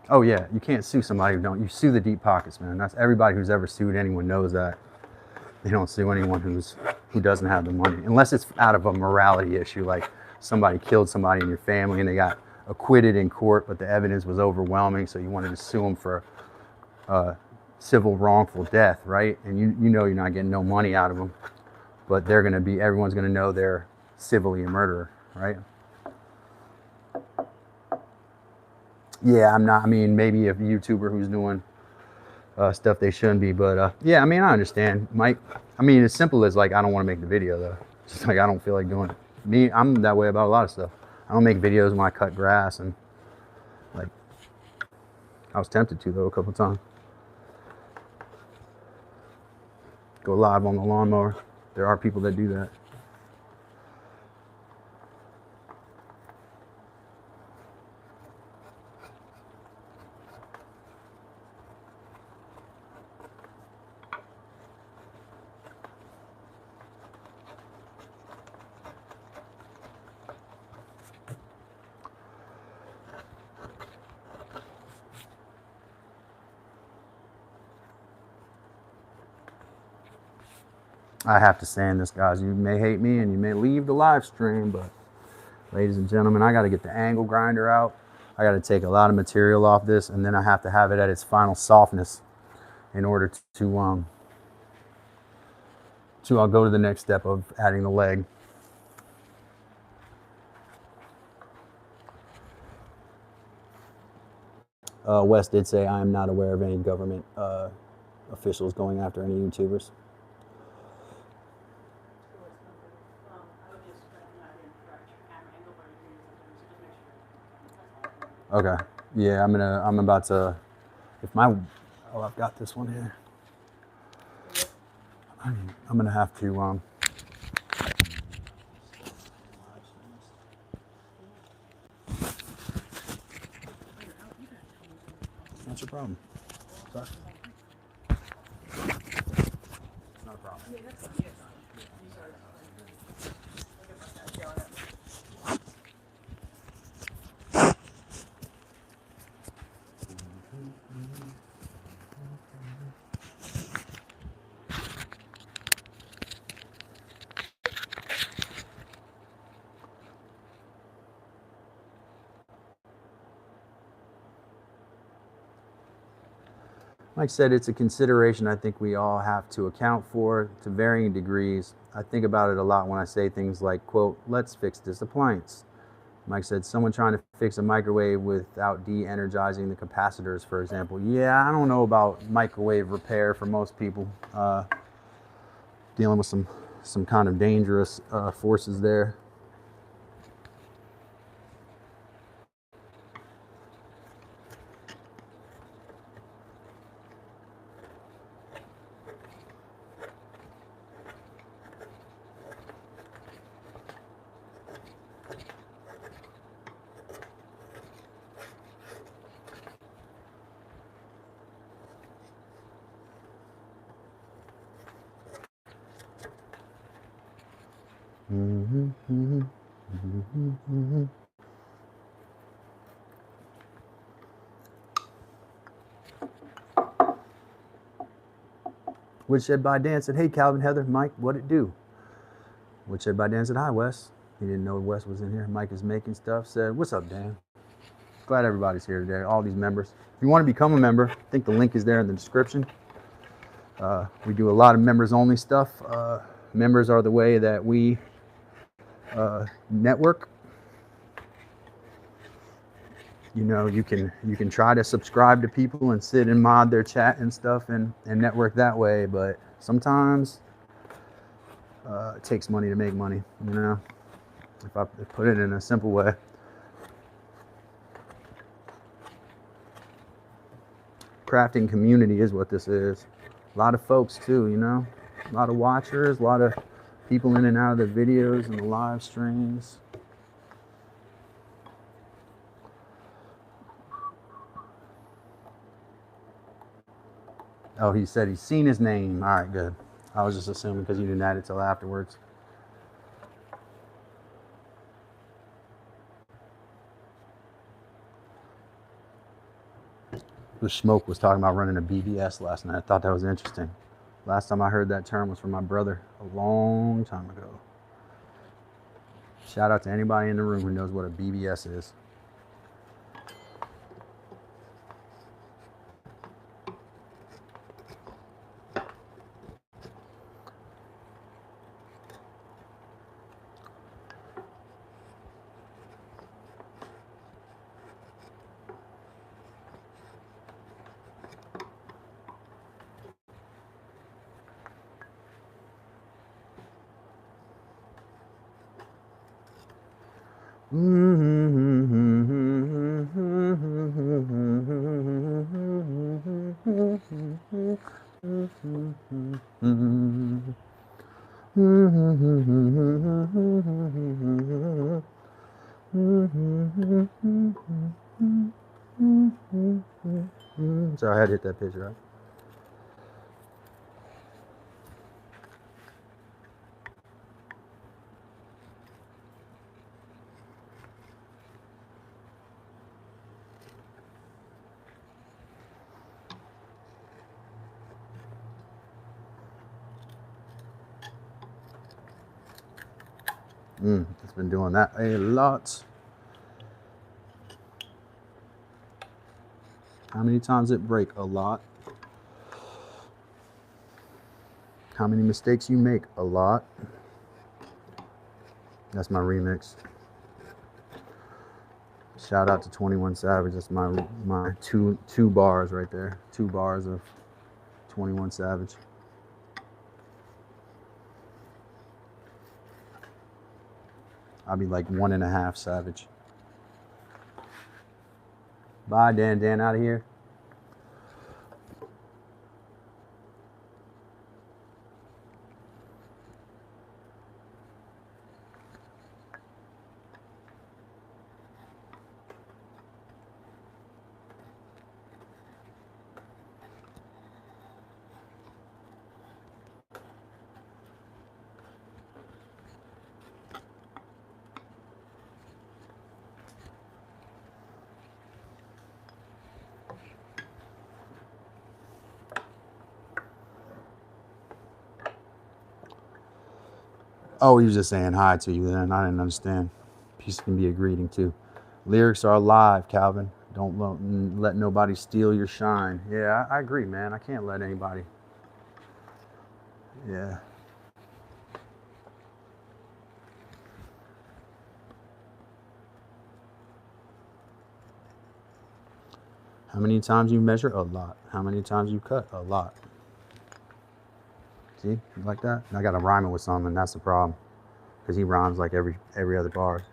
Oh yeah, you can't sue somebody who don't. You sue the deep pockets, man. That's everybody who's ever sued anyone knows that. They don't sue anyone who doesn't have the money, unless it's out of a morality issue, like somebody killed somebody in your family and they got acquitted in court, but the evidence was overwhelming, so you wanted to sue them for civil wrongful death, right? And you know you're not getting no money out of them, but everyone's gonna know they're civilly a murderer, right? Yeah, I mean, maybe a YouTuber who's doing stuff they shouldn't be, but yeah, I mean, I understand, Mike. I mean, as simple as like, I don't want to make the video though. Just like, I don't feel like doing it. I'm that way about a lot of stuff. I don't make videos when I cut grass, and like, I was tempted to though a couple times. Go live on the lawnmower. There are people that do that. I have to say this, guys, you may hate me and you may leave the live stream, but ladies and gentlemen, I got to get the angle grinder out. I got to take a lot of material off this, and then I have to have it at its final softness in order to I'll go to the next step of adding the leg. Wes did say, I am not aware of any government officials going after any YouTubers. Okay. Yeah, I'm about to, I've got this one here. I'm gonna have to, What's your problem? Sorry. It's not a problem. Like I said, it's a consideration I think we all have to account for to varying degrees. I think about it a lot when I say things like, quote, let's fix this appliance. Mike said, someone trying to fix a microwave without de-energizing the capacitors, for example. Yeah, I don't know about microwave repair for most people. Dealing with some kind of dangerous forces there. Woodshed by Dan said, hey, Calvin, Heather, Mike, what it do? Woodshed by Dan said, hi, Wes. He didn't know Wes was in here. Mike is making stuff. Said, what's up, Dan? Glad everybody's here today, all these members. If you want to become a member, I think the link is there in the description. We do a lot of members-only stuff. Members are the way that we network. You know, you can try to subscribe to people and sit and mod their chat and stuff and network that way, but sometimes it takes money to make money, you know, if I put it in a simple way. Crafting community is what this is. A lot of folks too, you know, a lot of watchers, a lot of people in and out of the videos and the live streams. Oh, he said he's seen his name. All right, good. I was just assuming because you didn't add it till afterwards. The Smoke was talking about running a BBS last night. I thought that was interesting. Last time I heard that term was from my brother a long time ago. Shout out to anybody in the room who knows what a BBS is. So I had to hit that pitch, right? It's been doing that a lot. How many times it break? A lot. How many mistakes you make? A lot. That's my remix. Shout out to 21 Savage. That's my two bars right there. 2 bars of 21 Savage. I'll be like 1.5 Savage. Bye, Dan. Dan out of here. Oh, he was just saying hi to you then. I didn't understand. Peace can be a greeting too. Lyrics are alive, Calvin. Don't let nobody steal your shine. Yeah, I agree, man. I can't let anybody. Yeah. How many times you measure? A lot. How many times you cut? A lot. See, like that? And I gotta rhyme it with something. That's the problem, because he rhymes like every other bar.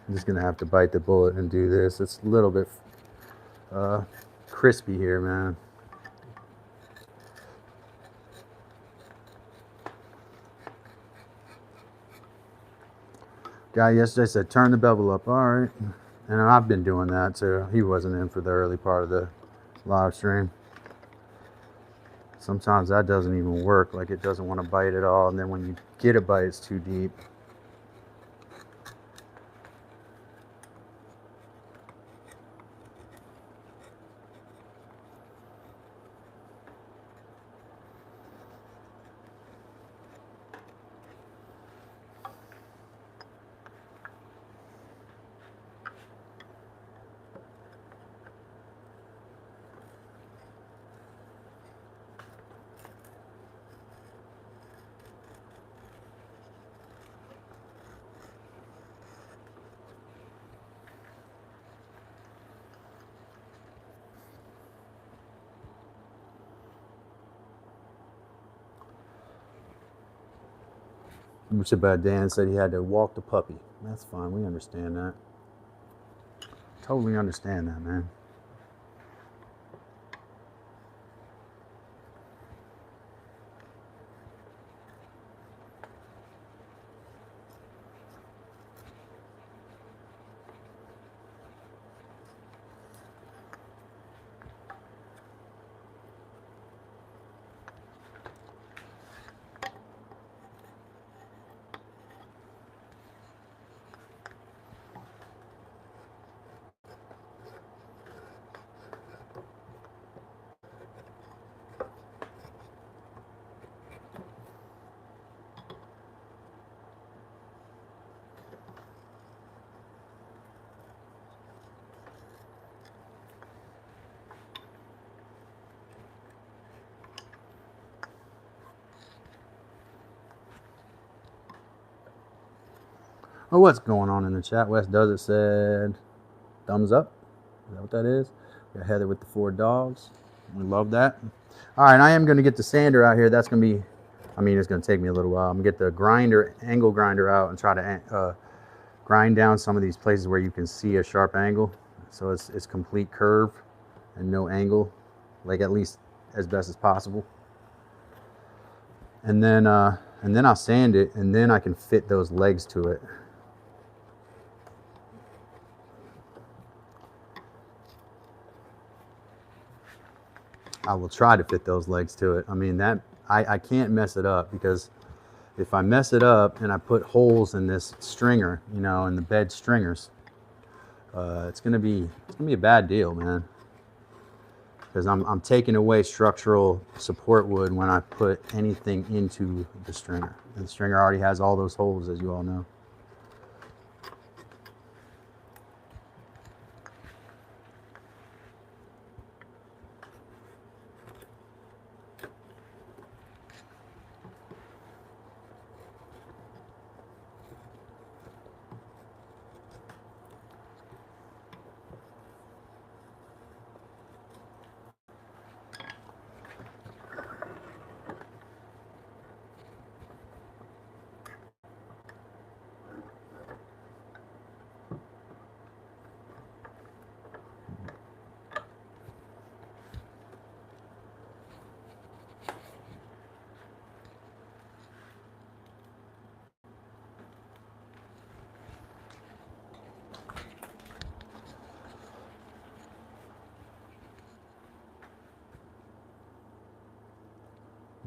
I'm just gonna have to bite the bullet and do this. It's a little bit crispy here, man. Guy yesterday said turn the bevel up. All right, and I've been doing that too. He wasn't in for the early part of the live stream. Sometimes that doesn't even work. Like, it doesn't want to bite at all, and then when you get a bite, it's too deep. Which about Dan said he had to walk the puppy. That's fine. We understand that. Totally understand that, man. Oh, what's going on in the chat? West Does It said thumbs up. Is that what that is? We got Heather with the 4 dogs. We love that. All right, I am going to get the sander out here. That's going to be, I mean, it's going to take me a little while. I'm going to get the grinder, angle grinder out and try to grind down some of these places where you can see a sharp angle. So it's complete curve and no angle, like at least as best as possible. And then I'll sand it, and then I can fit those legs to it. I will try to fit those legs to it. I mean, that I can't mess it up, because if I mess it up and I put holes in this stringer, you know, in the bed stringers, it's gonna be a bad deal, man. Because I'm taking away structural support wood when I put anything into the stringer. And the stringer already has all those holes, as you all know.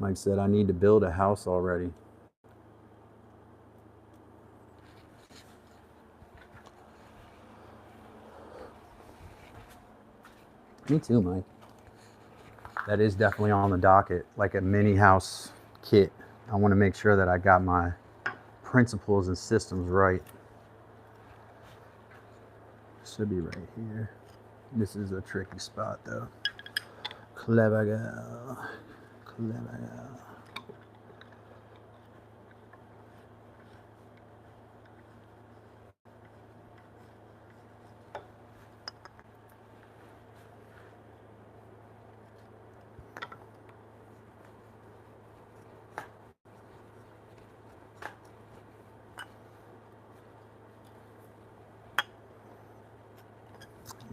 Mike said, I need to build a house already. Me too, Mike. That is definitely on the docket, like a mini house kit. I want to make sure that I got my principles and systems right. Should be right here. This is a tricky spot though. Clever girl. Clever girl.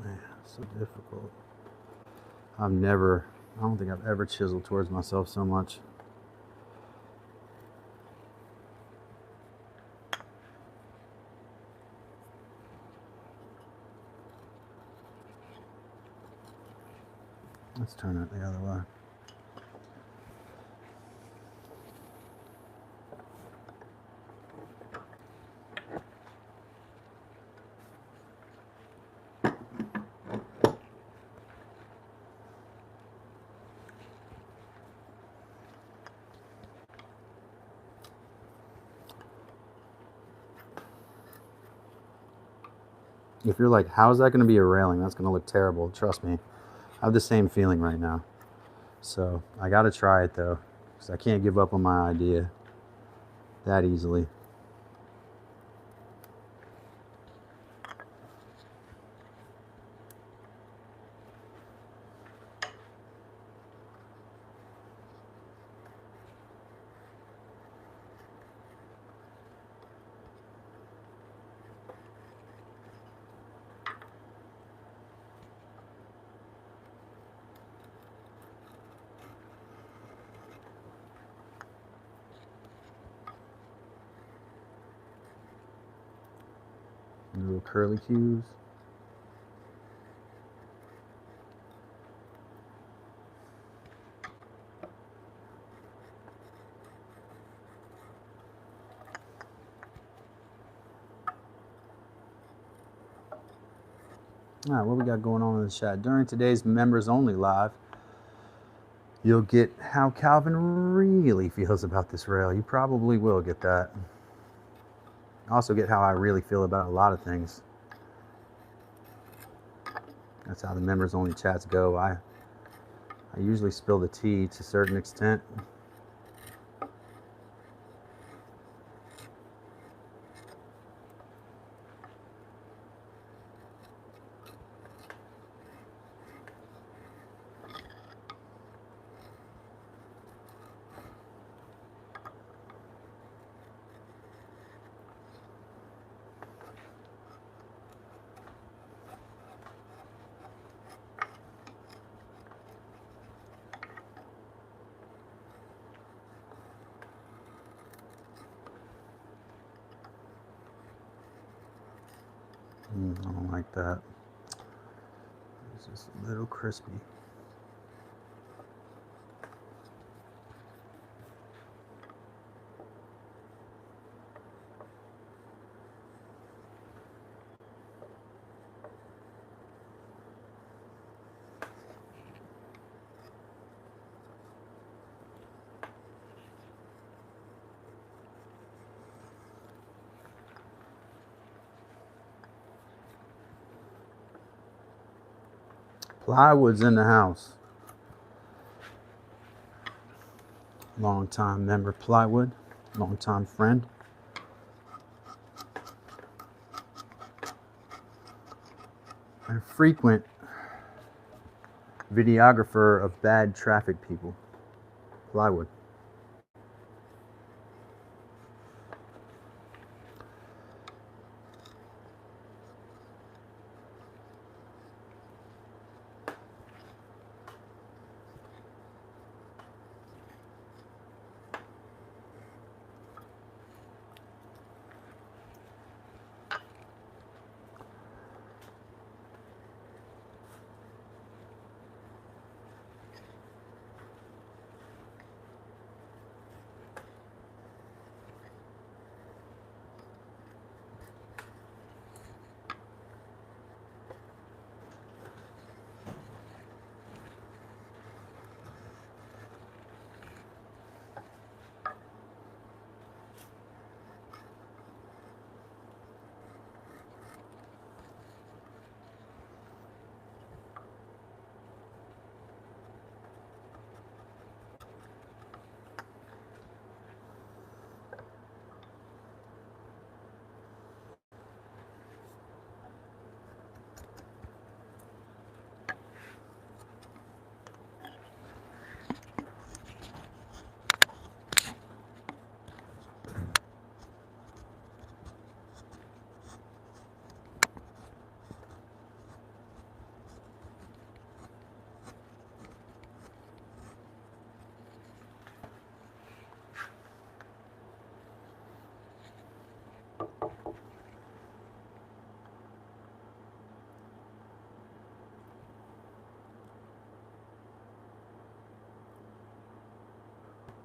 Man, so difficult. I don't think I've ever chiseled towards myself so much. Let's turn it the other way. If you're like, how's that going to be a railing? That's going to look terrible. Trust me. I have the same feeling right now. So I got to try it though, because I can't give up on my idea that easily. Little curly cues. All right, what we got going on in the chat? During today's members only live, you'll get how Calvin really feels about this rail. You probably will get that. Also get how I really feel about a lot of things. That's how the members only chats go. I usually spill the tea to a certain extent. I don't like that. It's just a little crispy. Plywood's in the house. Long-time member Plywood, long-time friend. And frequent videographer of bad traffic people. Plywood.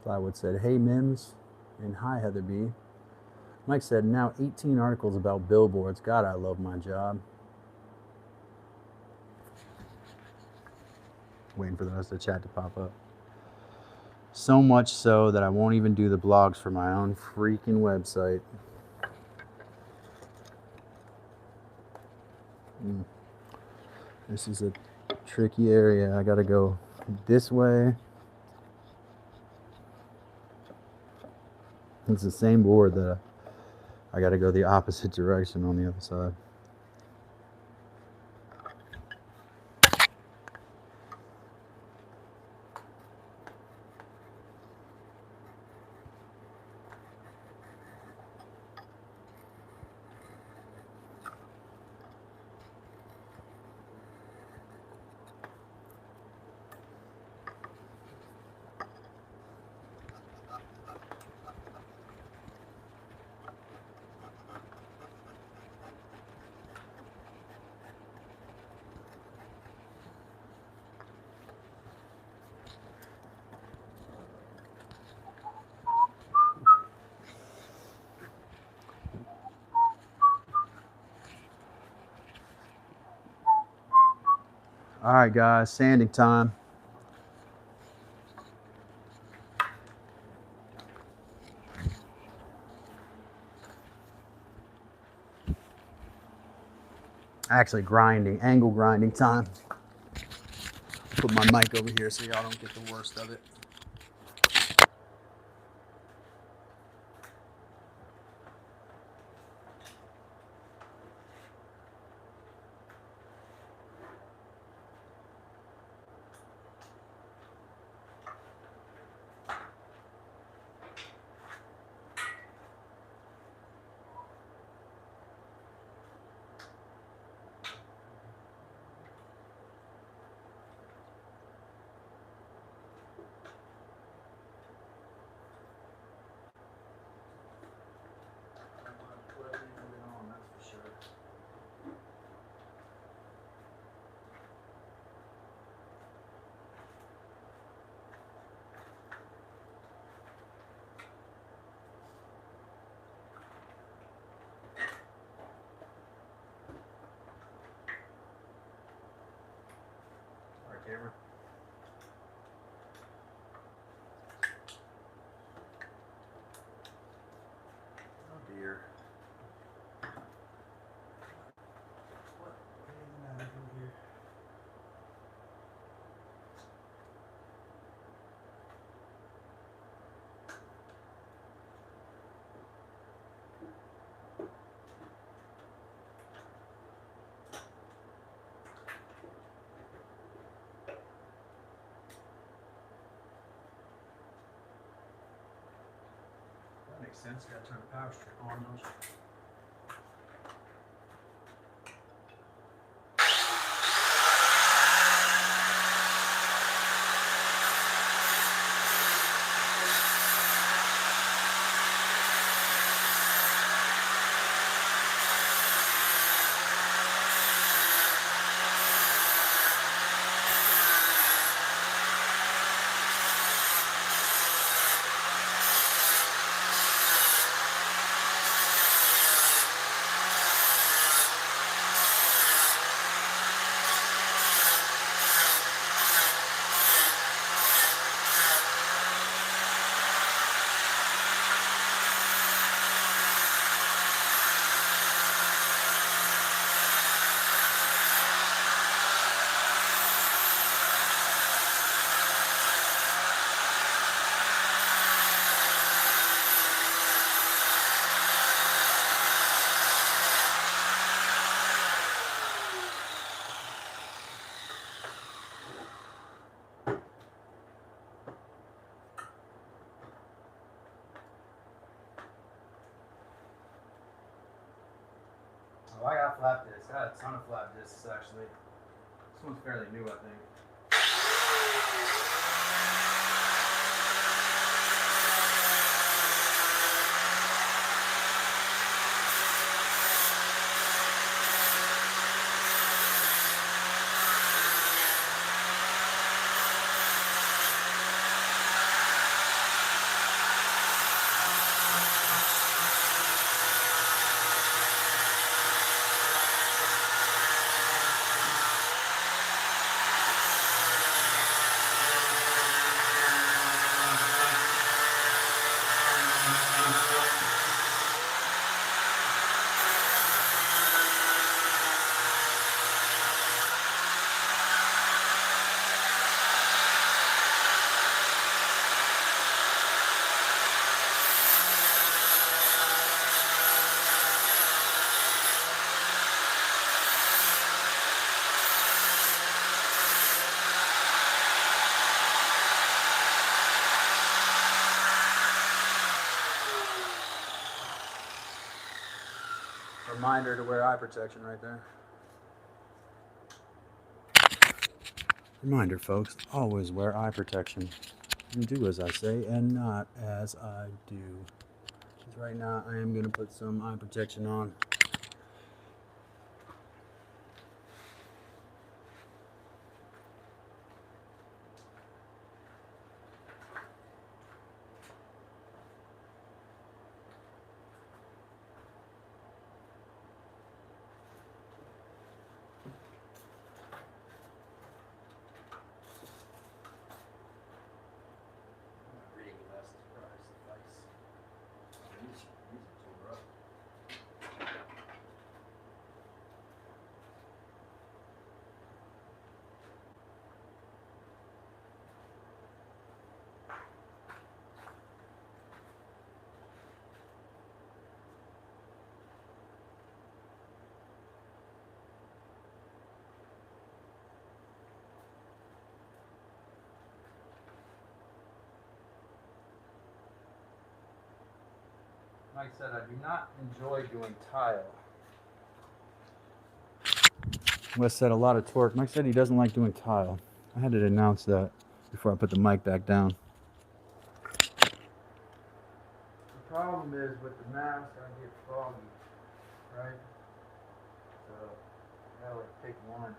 Plywood said, hey Mims, and hi Heather B. Mike said, now 18 articles about billboards. God, I love my job. Waiting for the rest of the chat to pop up. So much so that I won't even do the blogs for my own freaking website. This is a tricky area. I gotta go this way. It's the same board that I gotta go the opposite direction on the other side. All right, guys, sanding time. Actually, angle grinding time. Put my mic over here so y'all don't get the worst of it. Camera. Oh dear. What is the matter here? That makes sense. Got to turn the power strip on, don't you? Oh, I got flap discs. I got a ton of flap discs actually. This one's fairly new, I think. Reminder to wear eye protection right there. Reminder, folks, always wear eye protection. And do as I say and not as I do. Because right now I am going to put some eye protection on. Mike said, I do not enjoy doing tile. Wes said a lot of torque. Mike said he doesn't like doing tile. I had to announce that before I put the mic back down. The problem is with the mask, I get foggy, right? So I gotta like pick one.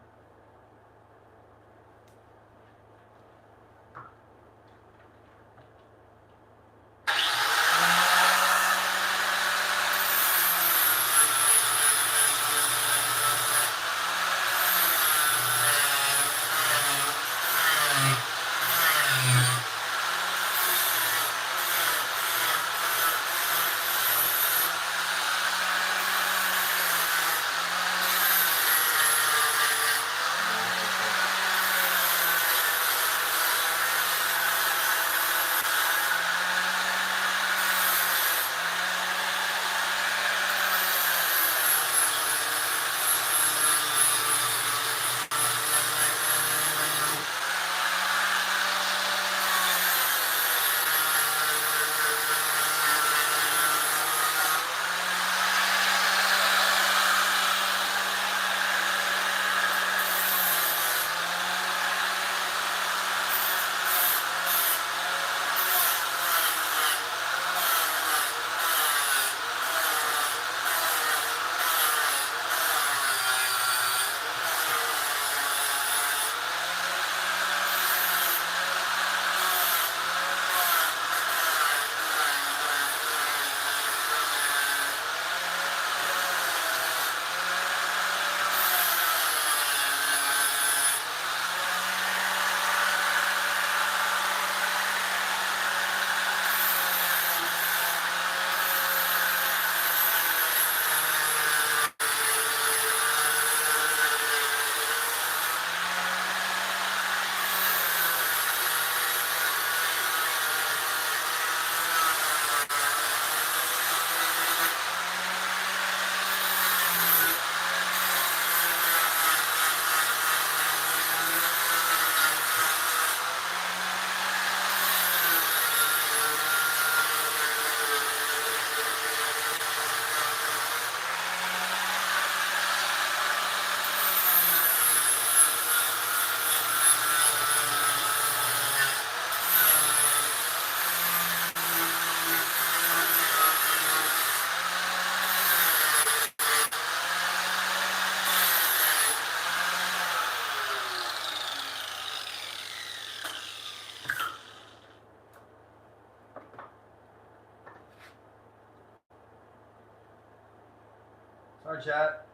Sorry, chat.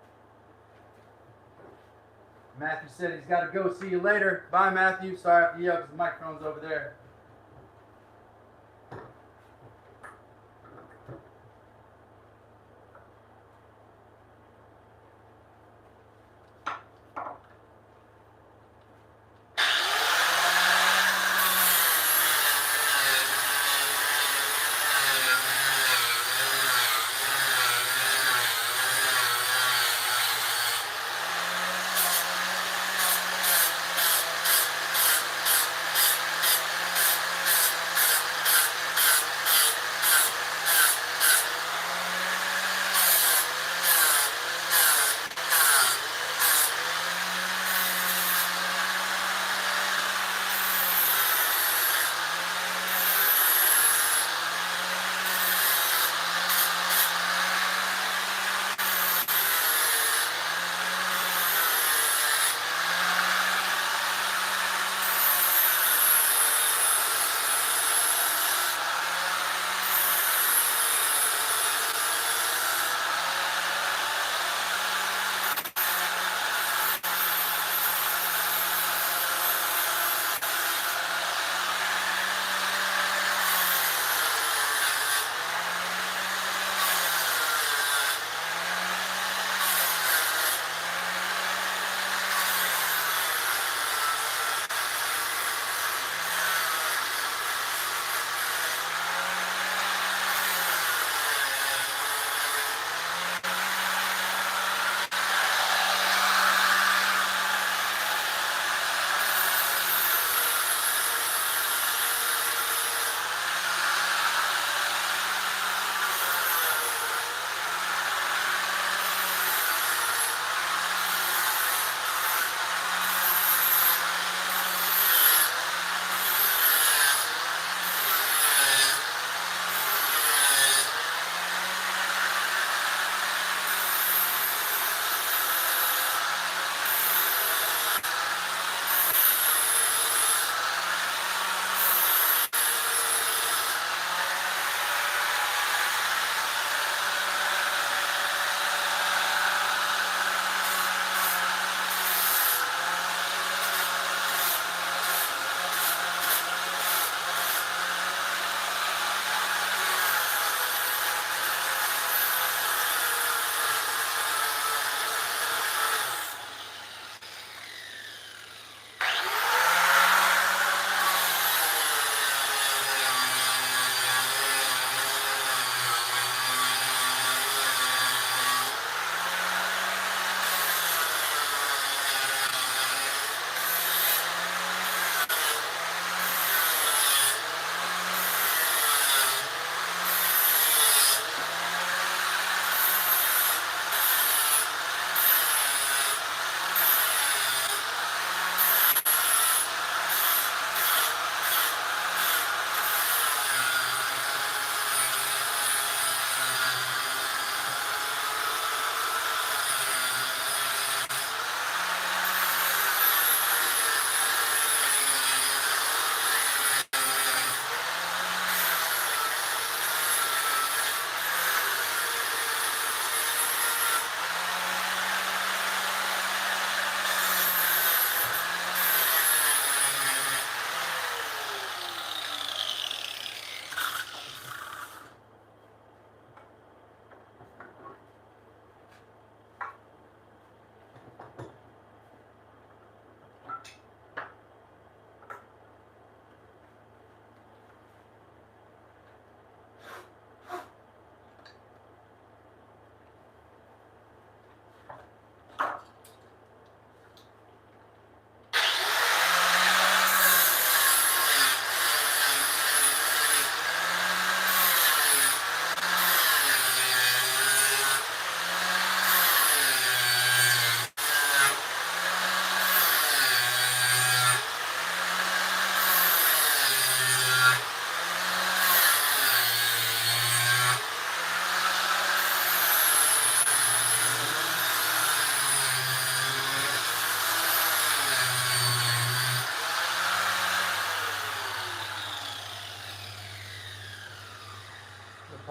Matthew said he's got to go. See you later. Bye, Matthew. Sorry I have to yell because the microphone's over there.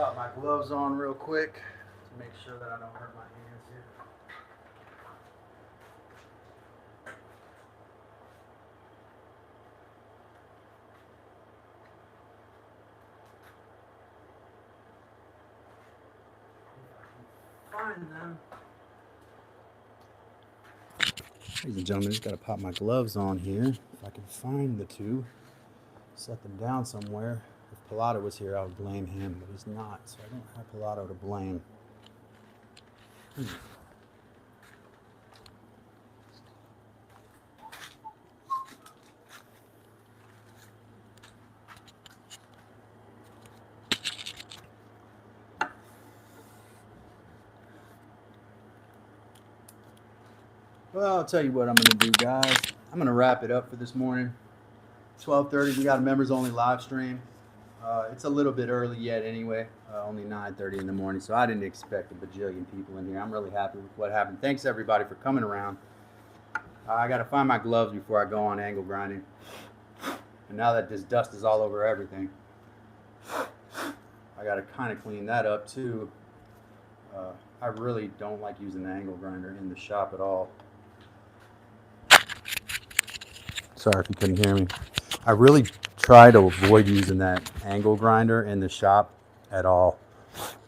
Pop my gloves on real quick to make sure that I don't hurt my hands here. Find them. Ladies and gentlemen, just got to pop my gloves on here. If I can find the two, set them down somewhere. If Pilato was here, I would blame him, but he's not, so I don't have Pilato to blame. Well, I'll tell you what I'm going to do, guys. I'm going to wrap it up for this morning. 12:30, we got a members only live stream. It's a little bit early yet anyway, only 9:30 in the morning, so I didn't expect a bajillion people in here. I'm really happy with what happened. Thanks everybody for coming around. I got to find my gloves before I go on angle grinding. And now that this dust is all over everything, I got to kind of clean that up too. I really don't like using the angle grinder in the shop at all. Sorry if you couldn't hear me. I really try to avoid using that angle grinder in the shop at all.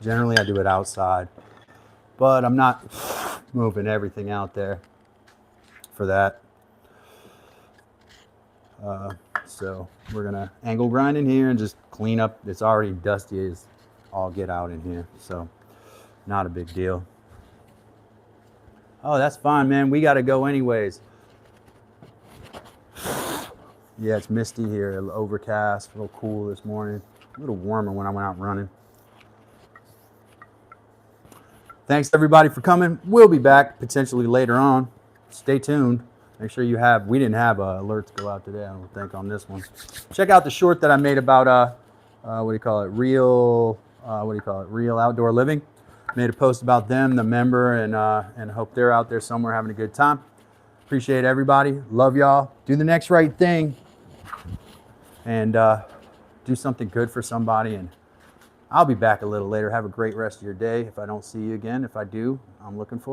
Generally, I do it outside, but I'm not moving everything out there for that. So we're gonna angle grind in here and just clean up. It's already dusty as all get out in here, so not a big deal. Oh, that's fine, man. We got to go anyways. Yeah, it's misty here, a little overcast, a little cool this morning. A little warmer when I went out running. Thanks everybody for coming. We'll be back potentially later on. Stay tuned. Make sure you have, we didn't have alerts go out today, I don't think, on this one. Check out the short that I made about, real outdoor living. Made a post about them, the member, and hope they're out there somewhere having a good time. Appreciate everybody. Love y'all. Do the next right thing and do something good for somebody. And I'll be back a little later. Have a great rest of your day if I don't see you again. If I do, I'm looking forward.